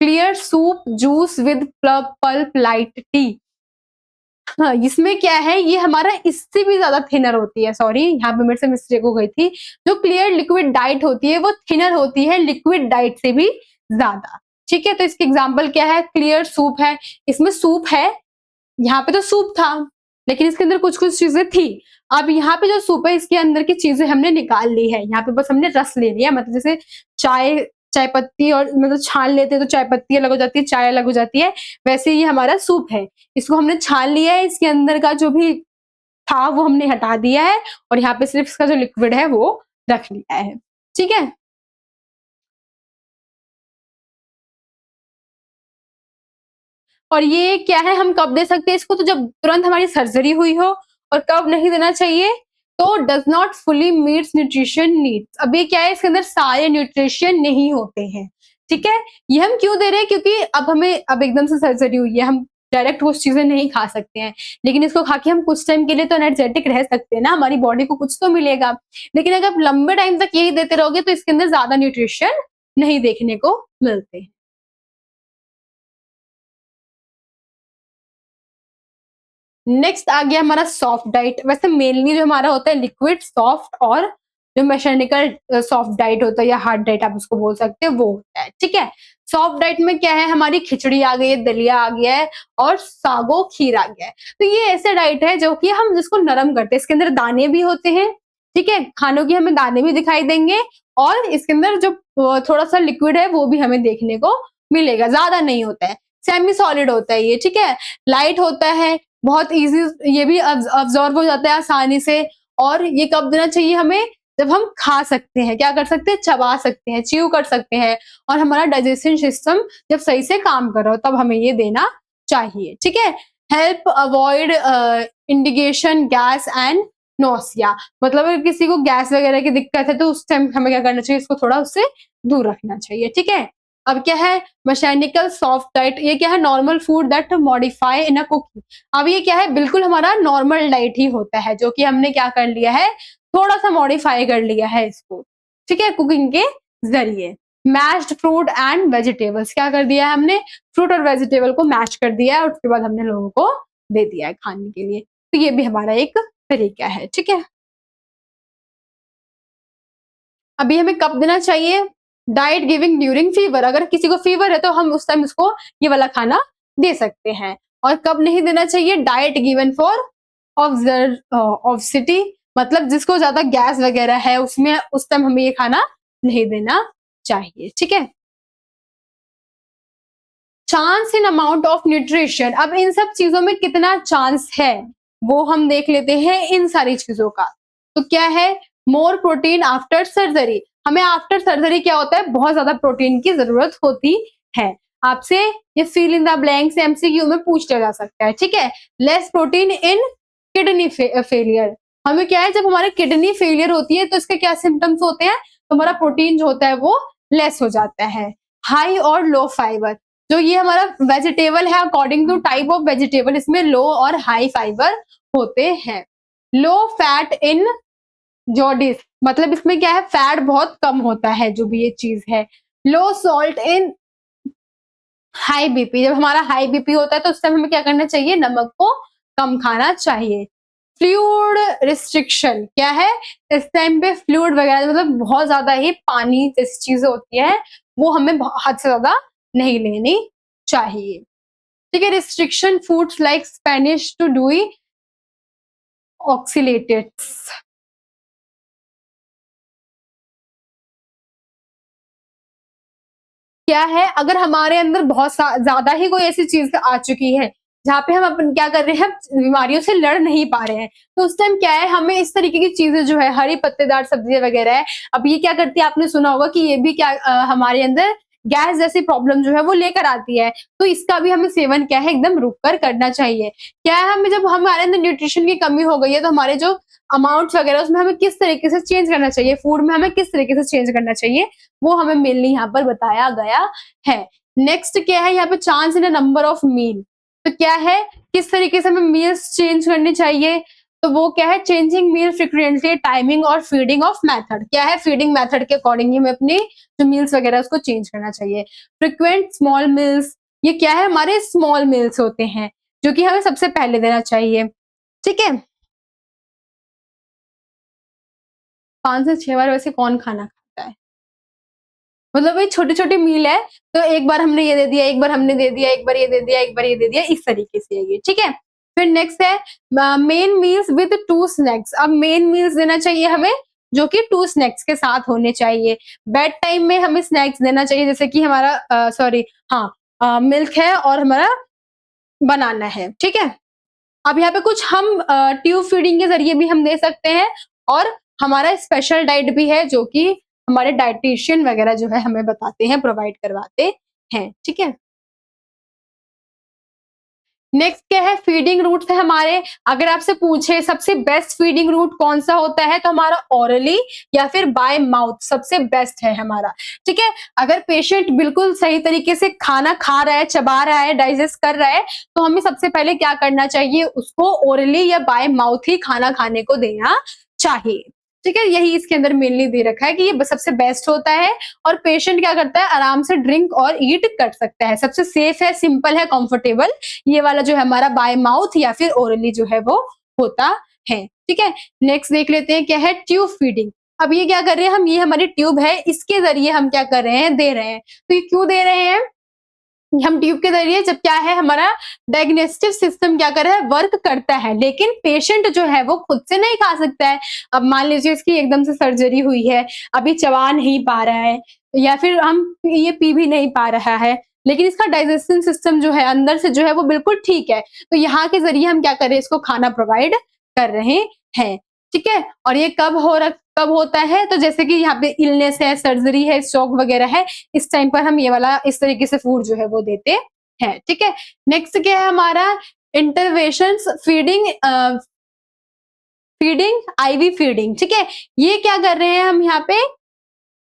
clear soup juice with pulp light T. हाँ, इसमें क्या है, ये हमारा इससे भी ज्यादा थिनर होती है, सॉरी यहाँ पे मेरे से मिस्टेक हो गई थी। जो क्लियर लिक्विड डाइट होती है वो थिनर होती है लिक्विड डाइट से भी ज्यादा। ठीक है, तो इसके एग्जाम्पल क्या है, क्लियर सूप है, इसमें सूप है, यहाँ पे तो सूप था लेकिन इसके अंदर कुछ कुछ चीजें थी। अब यहाँ पे जो सूप है इसके अंदर की चीजें हमने निकाल ली है, यहाँ पे बस हमने रस ले लिया, मतलब जैसे चाय चाय पत्ती और मतलब छान लेते हैं तो चाय पत्ती अलग हो जाती है, चाय अलग हो जाती है, वैसे ये हमारा सूप है। इसको हमने छान लिया है, इसके अंदर का जो भी था वो हमने हटा दिया है और यहाँ पे सिर्फ इसका जो लिक्विड है वो रख लिया है। ठीक है, और ये क्या है, हम कब दे सकते हैं इसको, तो जब तुरंत हमारी सर्जरी हुई हो। और कब नहीं देना चाहिए, तो does not fully meets nutrition needs. अब ये क्या है, इसके अंदर सारे न्यूट्रिशन नहीं होते हैं। ठीक है, ये हम क्यों दे रहे हैं, क्योंकि अब एकदम से सर्जरी हुई है, हम डायरेक्ट वो चीजें नहीं खा सकते हैं, लेकिन इसको खा के हम कुछ टाइम के लिए तो एनर्जेटिक रह सकते हैं ना, हमारी बॉडी को कुछ तो मिलेगा। लेकिन अगर आप लंबे टाइम तक यही देते रहोगे तो इसके अंदर ज्यादा न्यूट्रिशन नहीं देखने को मिलते हैं। नेक्स्ट आ गया हमारा सॉफ्ट डाइट। वैसे मेनली जो हमारा होता है लिक्विड, सॉफ्ट और जो मैकेनिकल सॉफ्ट डाइट होता है या हार्ड डाइट आप उसको बोल सकते हैं, वो होता है। ठीक है, सॉफ्ट डाइट में क्या है, हमारी खिचड़ी आ गई है, दलिया आ गया है और सागो खीर आ गया है। तो ये ऐसे डाइट है जो कि हम जिसको नरम करते हैं, इसके अंदर दाने भी होते हैं। ठीक है, खानों के हमें दाने भी दिखाई देंगे और इसके अंदर जो थोड़ा सा लिक्विड है वो भी हमें देखने को मिलेगा, ज्यादा नहीं होता है, सेमी सॉलिड होता है ये। ठीक है, लाइट होता है, बहुत इजी, ये भी अब्जॉर्ब हो जाता है आसानी से। और ये कब देना चाहिए हमें, जब हम खा सकते हैं, क्या कर सकते हैं, चबा सकते हैं, च्यू कर सकते हैं और हमारा डाइजेशन सिस्टम जब सही से काम कर रहा हो तब हमें ये देना चाहिए। ठीक है, help avoid indigestion gas and nausea. मतलब अगर किसी को गैस वगैरह की दिक्कत है तो उस टाइम हमें क्या करना चाहिए, इसको थोड़ा उससे दूर रखना चाहिए। ठीक है, अब क्या है मैकेनिकल सॉफ्ट डाइट, ये क्या है, normal food that modify in a cooking. अब ये क्या है, बिल्कुल हमारा नॉर्मल डाइट ही होता है जो कि हमने क्या कर लिया है, थोड़ा सा मॉडिफाई कर लिया है इसको। ठीक है, कुकिंग के जरिए। मैश्ड फ्रूट एंड वेजिटेबल्स, क्या कर दिया है हमने, फ्रूट और वेजिटेबल को मैश कर दिया है और उसके बाद हमने लोगों को दे दिया है खाने के लिए। तो ये भी हमारा एक तरीका है। ठीक है, अभी हमें कब देना चाहिए, डाइट गिविंग ड्यूरिंग फीवर। अगर किसी को फीवर है तो हम उस टाइम उसको ये वाला खाना दे सकते हैं। और कब नहीं देना चाहिए, डाइट गिवन फॉर ऑब्सिटी, मतलब जिसको ज्यादा गैस वगैरह है उसमें उस टाइम हमें ये खाना नहीं देना चाहिए। ठीक है, chance in amount of nutrition. अब इन सब चीजों में कितना चांस है वो हम देख लेते हैं इन सारी चीजों का। तो क्या है, मोर प्रोटीन आफ्टर सर्जरी। हमें आफ्टर सर्जरी क्या होता है, बहुत ज्यादा प्रोटीन की जरूरत होती है। आपसे ये fill in the blanks MCQ में पूछ लिया जा सकता है। ठीक है, less protein in kidney failure. हमें क्या है, जब हमारे किडनी फेलियर होती है तो इसके क्या सिम्टम्स होते हैं, तो हमारा प्रोटीन जो होता है वो लेस हो जाता है। हाई और लो फाइबर, जो ये हमारा वेजिटेबल है according to type of vegetable, इसमें लो और हाई फाइबर होते हैं। लो फैट इन जॉडिस, मतलब इसमें क्या है, फैट बहुत कम होता है जो भी ये चीज है। लो सॉल्ट इन हाई बीपी, जब हमारा हाई बीपी होता है तो उस टाइम हमें क्या करना चाहिए, नमक को कम खाना चाहिए। फ्लूइड रिस्ट्रिक्शन क्या है, इस टाइम पे फ्लूइड वगैरह मतलब बहुत ज्यादा ही पानी जैसी चीजें होती है वो हमें हद से ज्यादा नहीं लेनी चाहिए। ठीक है, restriction foods like spinach to due oxalates. क्या है, अगर हमारे अंदर बहुत ज्यादा ही कोई ऐसी चीज आ चुकी है जहाँ पे हम अपन क्या कर रहे हैं, बीमारियों से लड़ नहीं पा रहे हैं, तो उस टाइम क्या है, हमें इस तरीके की चीजें जो है हरी पत्तेदार सब्जियां वगैरह है। अब ये क्या करती है, आपने सुना होगा कि ये भी क्या हमारे अंदर गैस जैसी प्रॉब्लम जो है वो लेकर आती है, तो इसका भी हमें सेवन क्या है एकदम रुक कर करना चाहिए। क्या है, हमें जब हमारे अंदर न्यूट्रिशन की कमी हो गई है तो हमारे जो अमाउंट वगैरह उसमें हमें किस तरीके से चेंज करना चाहिए, फूड में हमें किस तरीके से चेंज करना चाहिए, वो हमें मेनली यहाँ पर बताया गया है। नेक्स्ट क्या है, यहाँ पे chance in a number of meal. तो क्या है, किस तरीके से हमें मील्स चेंज करनी चाहिए, तो वो क्या है, चेंजिंग मील फ्रीक्वेंटली, टाइमिंग और फीडिंग ऑफ मेथड। क्या है, फीडिंग मेथड के अकॉर्डिंग हमें अपनी जो मील्स वगैरह उसको चेंज करना चाहिए। फ्रीक्वेंट स्मॉल मील्स, ये क्या है, हमारे स्मॉल मील्स होते हैं जो कि हमें सबसे पहले देना चाहिए। ठीक है, 5 से 6 बार वैसे कौन खाना खाता है? मतलब वही छोटी-छोटी मील है, तो एक बार हमने ये दे दिया, एक बार हमने दे दिया, एक बार ये दे दिया, एक बार ये दे दिया, इस तरीके से है ये, ठीक है? फिर नेक्स्ट है मेन मील्स विद 2 स्नैक्स। अब मेन मील्स देना चाहिए हमें जो कि 2 स्नैक्स के साथ होने चाहिए। बेड टाइम में हमें स्नैक्स देना चाहिए, जैसे कि हमारा सॉरी, हाँ, मिल्क है और हमारा बनाना है, ठीक है? अब यहाँ पे कुछ हम ट्यूब फीडिंग के ज़रिए भी हम दे सकते हैं और हमारा स्पेशल डाइट भी है जो कि हमारे डायटीशियन वगैरह जो है हमें बताते हैं, प्रोवाइड करवाते हैं, ठीक है? नेक्स्ट क्या है, फीडिंग रूट्स है हमारे। अगर आपसे पूछे सबसे बेस्ट फीडिंग रूट कौन-सा होता है, तो हमारा ओरली या फिर बाय माउथ सबसे बेस्ट है हमारा, ठीक है? अगर पेशेंट बिल्कुल सही तरीके से खाना खा रहा है, चबा रहा है, डाइजेस्ट कर रहा है, तो हमें सबसे पहले क्या करना चाहिए, उसको ओरली या बाय माउथ ही खाना खाने को देना चाहिए, ठीक है? यही इसके अंदर मेनली दे रखा है कि ये सबसे बेस्ट होता है और पेशेंट क्या करता है, आराम से ड्रिंक और ईट कर सकता है। सबसे सेफ है, सिंपल है, कंफर्टेबल ये वाला जो है हमारा बाय माउथ या फिर ओरली जो है वो होता है, ठीक है? नेक्स्ट देख लेते हैं क्या है, ट्यूब फीडिंग। अब ये क्या कर रहे हैं हम, ये हमारी ट्यूब है, इसके ज़रिए हम क्या कर रहे हैं, दे रहे हैं। तो ये क्यों दे रहे हैं? हम ट्यूब के ज़रिए जब क्या है, हमारा डायग्नेस्टिव सिस्टम क्या कर रहा है, वर्क करता है, लेकिन पेशेंट जो है वो खुद से नहीं खा सकता है। अब मान लीजिए इसकी एकदम से सर्जरी हुई है, अभी चबा नहीं पा रहा है या फिर हम ये पी भी नहीं पा रहा है, लेकिन इसका डाइजेशन सिस्टम जो है अंदर से जो है वो बिल्कुल ठीक है। तो यहाँ के ज़रिए हम क्या कर रहे हैं, इसको खाना प्रोवाइड कर रहे हैं, ठीक है? और ये कब होता है, तो जैसे कि यहाँ पे इलनेस है, सर्जरी है, स्ट्रोक वगैरह है, इस टाइम पर हम ये वाला इस तरीके से फूड जो है वो देते हैं, ठीक है? नेक्स्ट क्या है हमारा, interventions feeding, feeding, IV feeding, ठीक है? ये क्या कर रहे हैं हम यहाँ पे,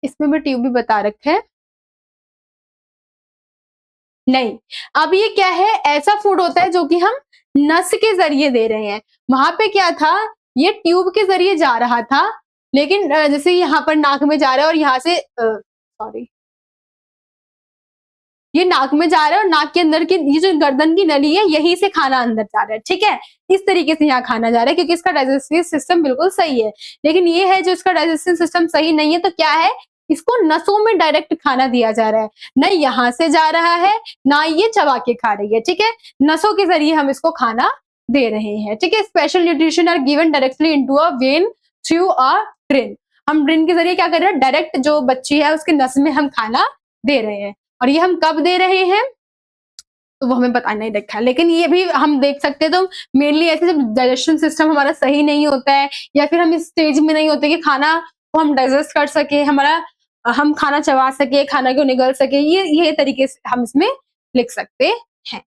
इसमें भी ट्यूब भी बता रखा है। नहीं, अब ये क्या है, ऐसा फूड होता है जो कि हम नस के ज़रिए दे रहे हैं। वहाँ पे क्या था, ये ट्यूब के ज़रिए जा रहा था, लेकिन जैसे यहाँ पर नाक में जा रहा है और यहाँ से सॉरी, ये नाक में जा रहा है और नाक के अंदर की ये जो गर्दन की नली है, यहीं से खाना अंदर जा रहा है, ठीक है? इस तरीके से यहाँ खाना जा रहा है क्योंकि इसका डाइजेस्टिव सिस्टम बिल्कुल सही है। लेकिन ये है जो इसका डाइजेस्टिव सिस्टम सही नहीं है, तो क्या है, इसको नसों में डायरेक्ट खाना दिया जा रहा है। ना यहाँ से जा रहा है, ना ये चबा के खा रही है, ठीक है? नसों के ज़रिए हम इसको खाना दे रहे हैं, ठीक है? Special nutrition are given directly into a vein through a drip. हम ड्रिन के ज़रिए क्या कर रहे हैं, डायरेक्ट जो बच्ची है उसके नस में हम खाना दे रहे हैं। और ये हम कब दे रहे हैं, तो वो हमें पता नहीं रखा है। लेकिन ये भी हम देख सकते हैं, तो मेनली ऐसे जब डाइजेशन सिस्टम हमारा सही नहीं होता है या फिर हम इस स्टेज में नहीं होते कि खाना को हम डाइजेस्ट कर सके, हमारा हम खाना चबा सके, खाना को निगल सके, ये तरीके से हम इसमें लिख सकते हैं।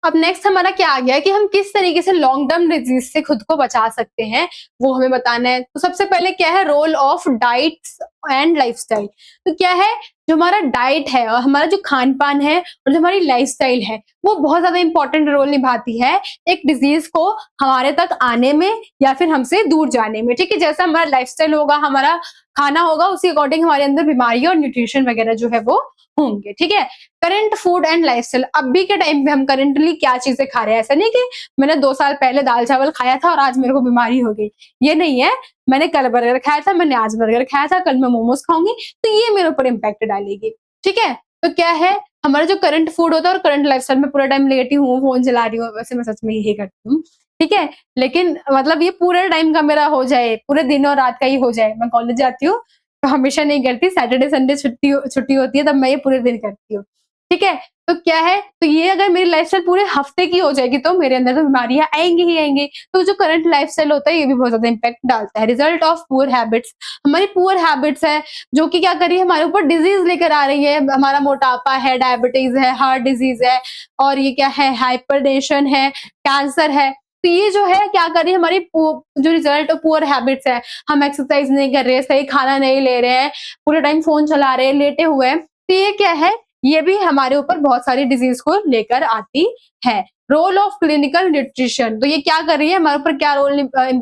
अब नेक्स्ट हमारा क्या आ गया है कि हम किस तरीके से लॉन्ग टर्म डिजीज से खुद को बचा सकते हैं, वो हमें बताना है। तो सबसे पहले क्या है, role of diets and lifestyle. तो क्या है, जो हमारा डाइट है और हमारा जो खान-पान है और जो हमारी लाइफस्टाइल है, वो बहुत ज़्यादा इम्पोर्टेंट रोल निभाती है एक डिजीज़ को हमारे तक आने में या फिर हमसे दूर जाने में, ठीक है? जैसा हमारा लाइफस्टाइल होगा, हमारा खाना होगा, उसी अकॉर्डिंग हमारे अंदर बीमारी और न्यूट्रिशन वगैरह जो है वो होंगे, ठीक है? करंट फूड एंड लाइफस्टाइल, अभी के टाइम पे हम करंटली क्या चीज़ें खा रहे हैं, ऐसा नहीं कि मैंने 2 साल पहले दाल-चावल खाया था और आज मेरे को बीमारी हो गई, ये नहीं है। मैंने कल बर्गर खाया था, मैंने आज बर्गर खाया था, कल मैं मोमोज़ खाऊँगी, तो ये मेरे ऊपर इम्पैक्ट डालेगी, ठीक है? तो क्या है, हमारा जो करंट फूड होता है और करंट लाइफस्टाइल, में पूरा टाइम लेटी हूँ, फ़ोन चला रही हूँ, वैसे मैं सच में यही करती हूँ, ठीक है? लेकिन मतलब ये पूरे टाइम का मेरा हो जाए, पूरे दिन और रात का ही हो जाए। मैं कॉलेज जाती हूँ, तो हमेशा नहीं करती, सैटरडे, संडे छुट्टी होती है, तब मैं ये पूरे दिन करती हूँ, ठीक है? तो क्या है, तो ये अगर मेरी लाइफ़स्टाइल पूरे हफ्ते की हो जाएगी, तो मेरे अंदर तो बीमारियाँ आएँगी ही आएँगी। तो जो करंट लाइफ़स्टाइल होता है, ये भी बहुत ज़्यादा इम्पैक्ट डालता है। रिज़ल्ट ऑफ पुअर हैबिट्स, हमारी पुअर हैबिट्स है, जो कि क्या कर रही है, हमारे ऊपर डिज़ीज़ लेकर आ रही है। हमारा मोटापा है, डायबिटीज़ है, हार्ट डिज़ीज़ है और ये क्या है, हाइपरटेंशन है, कैंसर है। तो ये जो है क्या कर रही है, हमारी जो रिजल्ट पुअर हैबिट्स है, हम एक्सरसाइज नहीं कर रहे हैं, सही खाना नहीं ले रहे हैं, पूरे टाइम फोन चला रहे हैं, लेटे हुए हैं, तो ये क्या है, ये भी हमारे ऊपर बहुत सारी डिजीज को लेकर आती है। रोल ऑफ क्लिनिकल न्यूट्रिशन, तो ये क्या कर रही है, हमारे ऊपर क्या रोल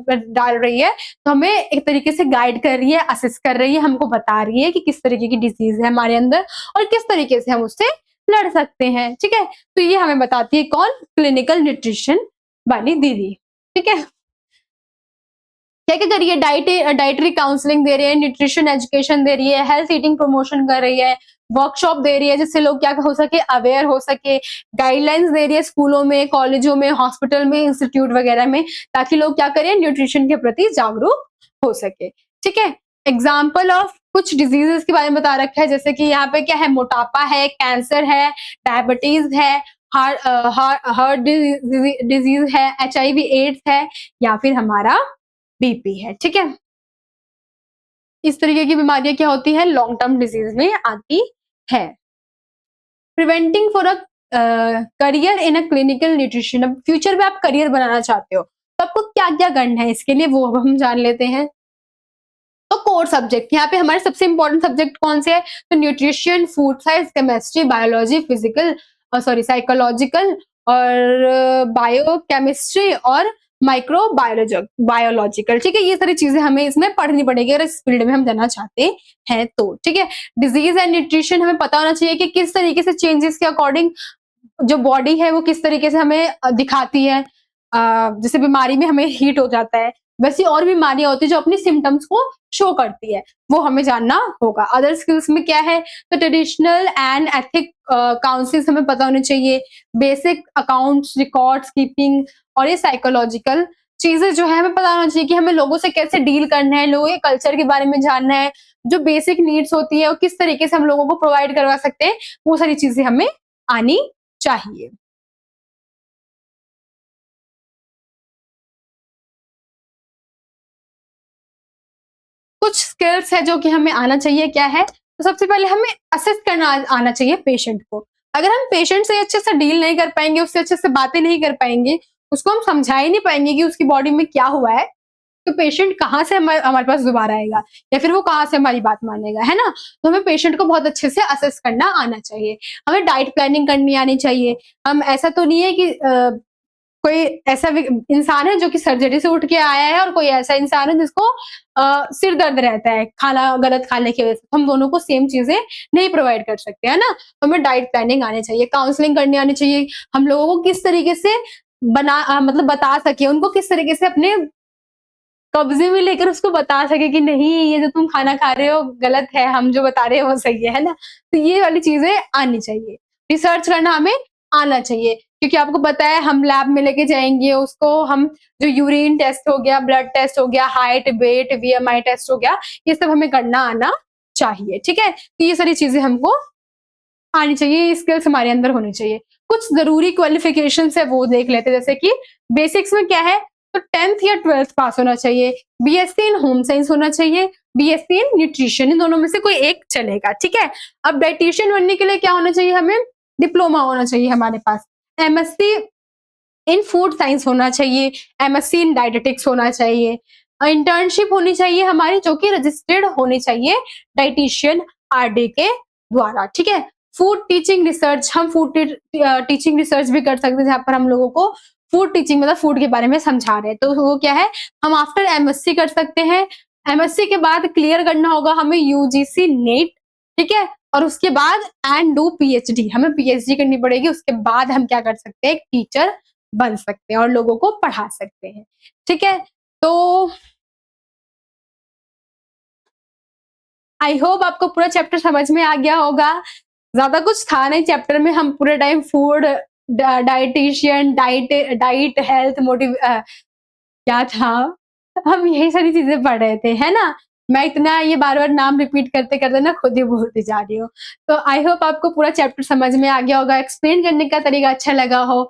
डाल रही है, तो हमें एक तरीके से गाइड कर रही है, असिस्ट कर रही है, हमको बता रही है कि किस तरीके की डिजीज है हमारे अंदर और किस तरीके से हम उससे लड़ सकते हैं। ठीक है, तो ये हमें बताती है कौन, क्लिनिकल न्यूट्रिशन वाली दीदी। ठीक है, क्या क्या कर रही है, डाइटरी काउंसलिंग दे रही है, न्यूट्रिशन एजुकेशन दे रही है, हेल्थ ईटिंग प्रमोशन कर रही है, वर्कशॉप दे रही है जिससे लोग क्या हो सके, अवेयर हो सके, गाइडलाइंस दे रही है स्कूलों में, कॉलेजों में, हॉस्पिटल में, इंस्टीट्यूट वगैरह में, ताकि लोग क्या करें, न्यूट्रिशन के प्रति जागरूक हो सके। ठीक है, एग्जाम्पल ऑफ कुछ डिजीजेस के बारे में बता रखा है, जैसे कि यहाँ पे क्या है, मोटापा है, कैंसर है, डायबिटीज है, हार्ट डिजीज है, HIV एड्स है, या फिर हमारा BP है। ठीक है, इस तरीके की बीमारियां क्या होती है, लॉन्ग टर्म डिजीज में आती है। Preventing for a career in a clinical nutrition, अब फ्यूचर में आप करियर बनाना चाहते हो तो आपको क्या क्या करना है इसके लिए, वो अब हम जान लेते हैं। तो कोर सब्जेक्ट, यहाँ पे हमारे सबसे इंपॉर्टेंट सब्जेक्ट कौन से है, तो nutrition, food science, chemistry, biology, physical psychological और बायोकेमिस्ट्री और माइक्रो बायोलॉजिकल। ठीक है, ये सारी चीजें हमें इसमें पढ़नी पड़ेगी अगर इस फील्ड में हम जाना चाहते हैं तो। ठीक है, डिजीज एंड न्यूट्रिशन हमें पता होना चाहिए कि किस तरीके से चेंजेस के अकॉर्डिंग जो बॉडी है वो किस तरीके से हमें दिखाती है। जैसे बीमारी में हमें हीट हो जाता है, वैसी और बीमारियां होती है जो अपनी सिम्टम्स को शो करती है, वो हमें जानना होगा। अदर स्किल्स में क्या है, तो ट्रेडिशनल एंड एथिक काउंसिल्स हमें पता होने चाहिए, बेसिक अकाउंट्स, रिकॉर्ड्स कीपिंग, और ये साइकोलॉजिकल चीजें जो है हमें पता होना चाहिए कि हमें लोगों से कैसे डील करना है, लोगों के कल्चर के बारे में जानना है, जो बेसिक नीड्स होती है वो किस तरीके से हम लोगों को प्रोवाइड करवा सकते हैं, वो सारी चीजें हमें आनी चाहिए। कुछ स्किल्स है जो कि हमें आना चाहिए, क्या है, तो सबसे पहले हमें असेस करना आना चाहिए पेशेंट को। अगर हम पेशेंट से अच्छे से डील नहीं कर पाएंगे, उससे अच्छे से बातें नहीं कर पाएंगे, उसको हम समझा ही नहीं पाएंगे कि उसकी बॉडी में क्या हुआ है, तो पेशेंट कहाँ से हमारे पास दोबारा आएगा, या फिर वो कहाँ से हमारी बात मानेगा, है ना। तो हमें पेशेंट को बहुत अच्छे से असेस करना आना चाहिए। हमें डाइट प्लानिंग करनी आनी चाहिए। हम ऐसा तो नहीं है कि कोई ऐसा इंसान है जो कि सर्जरी से उठ के आया है और कोई ऐसा इंसान है जिसको सिर दर्द रहता है खाना गलत खाने की वजह से, हम दोनों को सेम चीजें नहीं प्रोवाइड कर सकते, है ना। तो हमें डाइट प्लानिंग आनी चाहिए, काउंसलिंग करनी आनी चाहिए, हम लोगों को किस तरीके से मतलब बता सके, उनको किस तरीके से अपने कब्जे में लेकर उसको बता सके कि नहीं, ये जो तुम खाना खा रहे हो गलत है, हम जो बता रहे हैं वो सही है ना। तो ये वाली चीजें आनी चाहिए। रिसर्च करना हमें आना चाहिए, क्योंकि आपको पता है हम लैब में लेके जाएंगे उसको, हम जो यूरिन टेस्ट हो गया, ब्लड टेस्ट हो गया, हाइट, वेट, VMI टेस्ट हो गया, ये सब हमें करना आना चाहिए। ठीक है, तो ये सारी चीजें हमको आनी चाहिए, स्किल्स हमारे अंदर होनी चाहिए। कुछ जरूरी क्वालिफिकेशन है वो देख लेते हैं, जैसे कि बेसिक्स में क्या है, तो 10th या 12th पास होना चाहिए, BSc इन होम साइंस होना चाहिए, BSc इन न्यूट्रिशन, इन दोनों में से कोई एक चलेगा। ठीक है, अब डाइटिशियन बनने के लिए क्या होना चाहिए, हमें डिप्लोमा होना चाहिए हमारे पास, MSc इन फूड साइंस होना चाहिए, MSc इन डायटेटिक्स होना चाहिए, इंटर्नशिप होनी चाहिए हमारी जो कि रजिस्टर्ड होनी चाहिए डाइटिशियन RD के द्वारा। ठीक है, फूड टीचिंग रिसर्च, हम फूड टीचिंग रिसर्च भी कर सकते हैं, जहाँ पर हम लोगों को फूड टीचिंग मतलब फूड के बारे में समझा रहे हैं, तो वो क्या है, हम आफ्टर MSc कर सकते हैं। MSc के बाद क्लियर करना होगा हमें UGC नेट। ठीक है, और उसके बाद एंड डू PhD, हमें PhD करनी पड़ेगी, उसके बाद हम क्या कर सकते हैं, टीचर बन सकते हैं और लोगों को पढ़ा सकते हैं। ठीक है, तो आई होप आपको पूरा चैप्टर समझ में आ गया होगा। ज्यादा कुछ था नहीं चैप्टर में, हम पूरे time food, dietitian, diet health motive क्या था, हम यही सारी चीजें पढ़ रहे थे, है ना। मैं इतना ये बार बार नाम रिपीट करते करते ना खुद ही बोलती जा रही हूँ। तो आई होप आपको पूरा चैप्टर समझ में आ गया होगा, एक्सप्लेन करने का तरीका अच्छा लगा हो।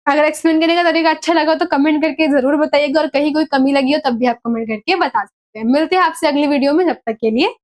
अगर एक्सप्लेन करने का तरीका अच्छा लगा तो कमेंट करके जरूर बताइएगा, और कहीं कोई कमी लगी हो तब भी आप कमेंट करके बता सकते हैं। मिलते हैं आपसे अगली वीडियो में, जब तक के लिए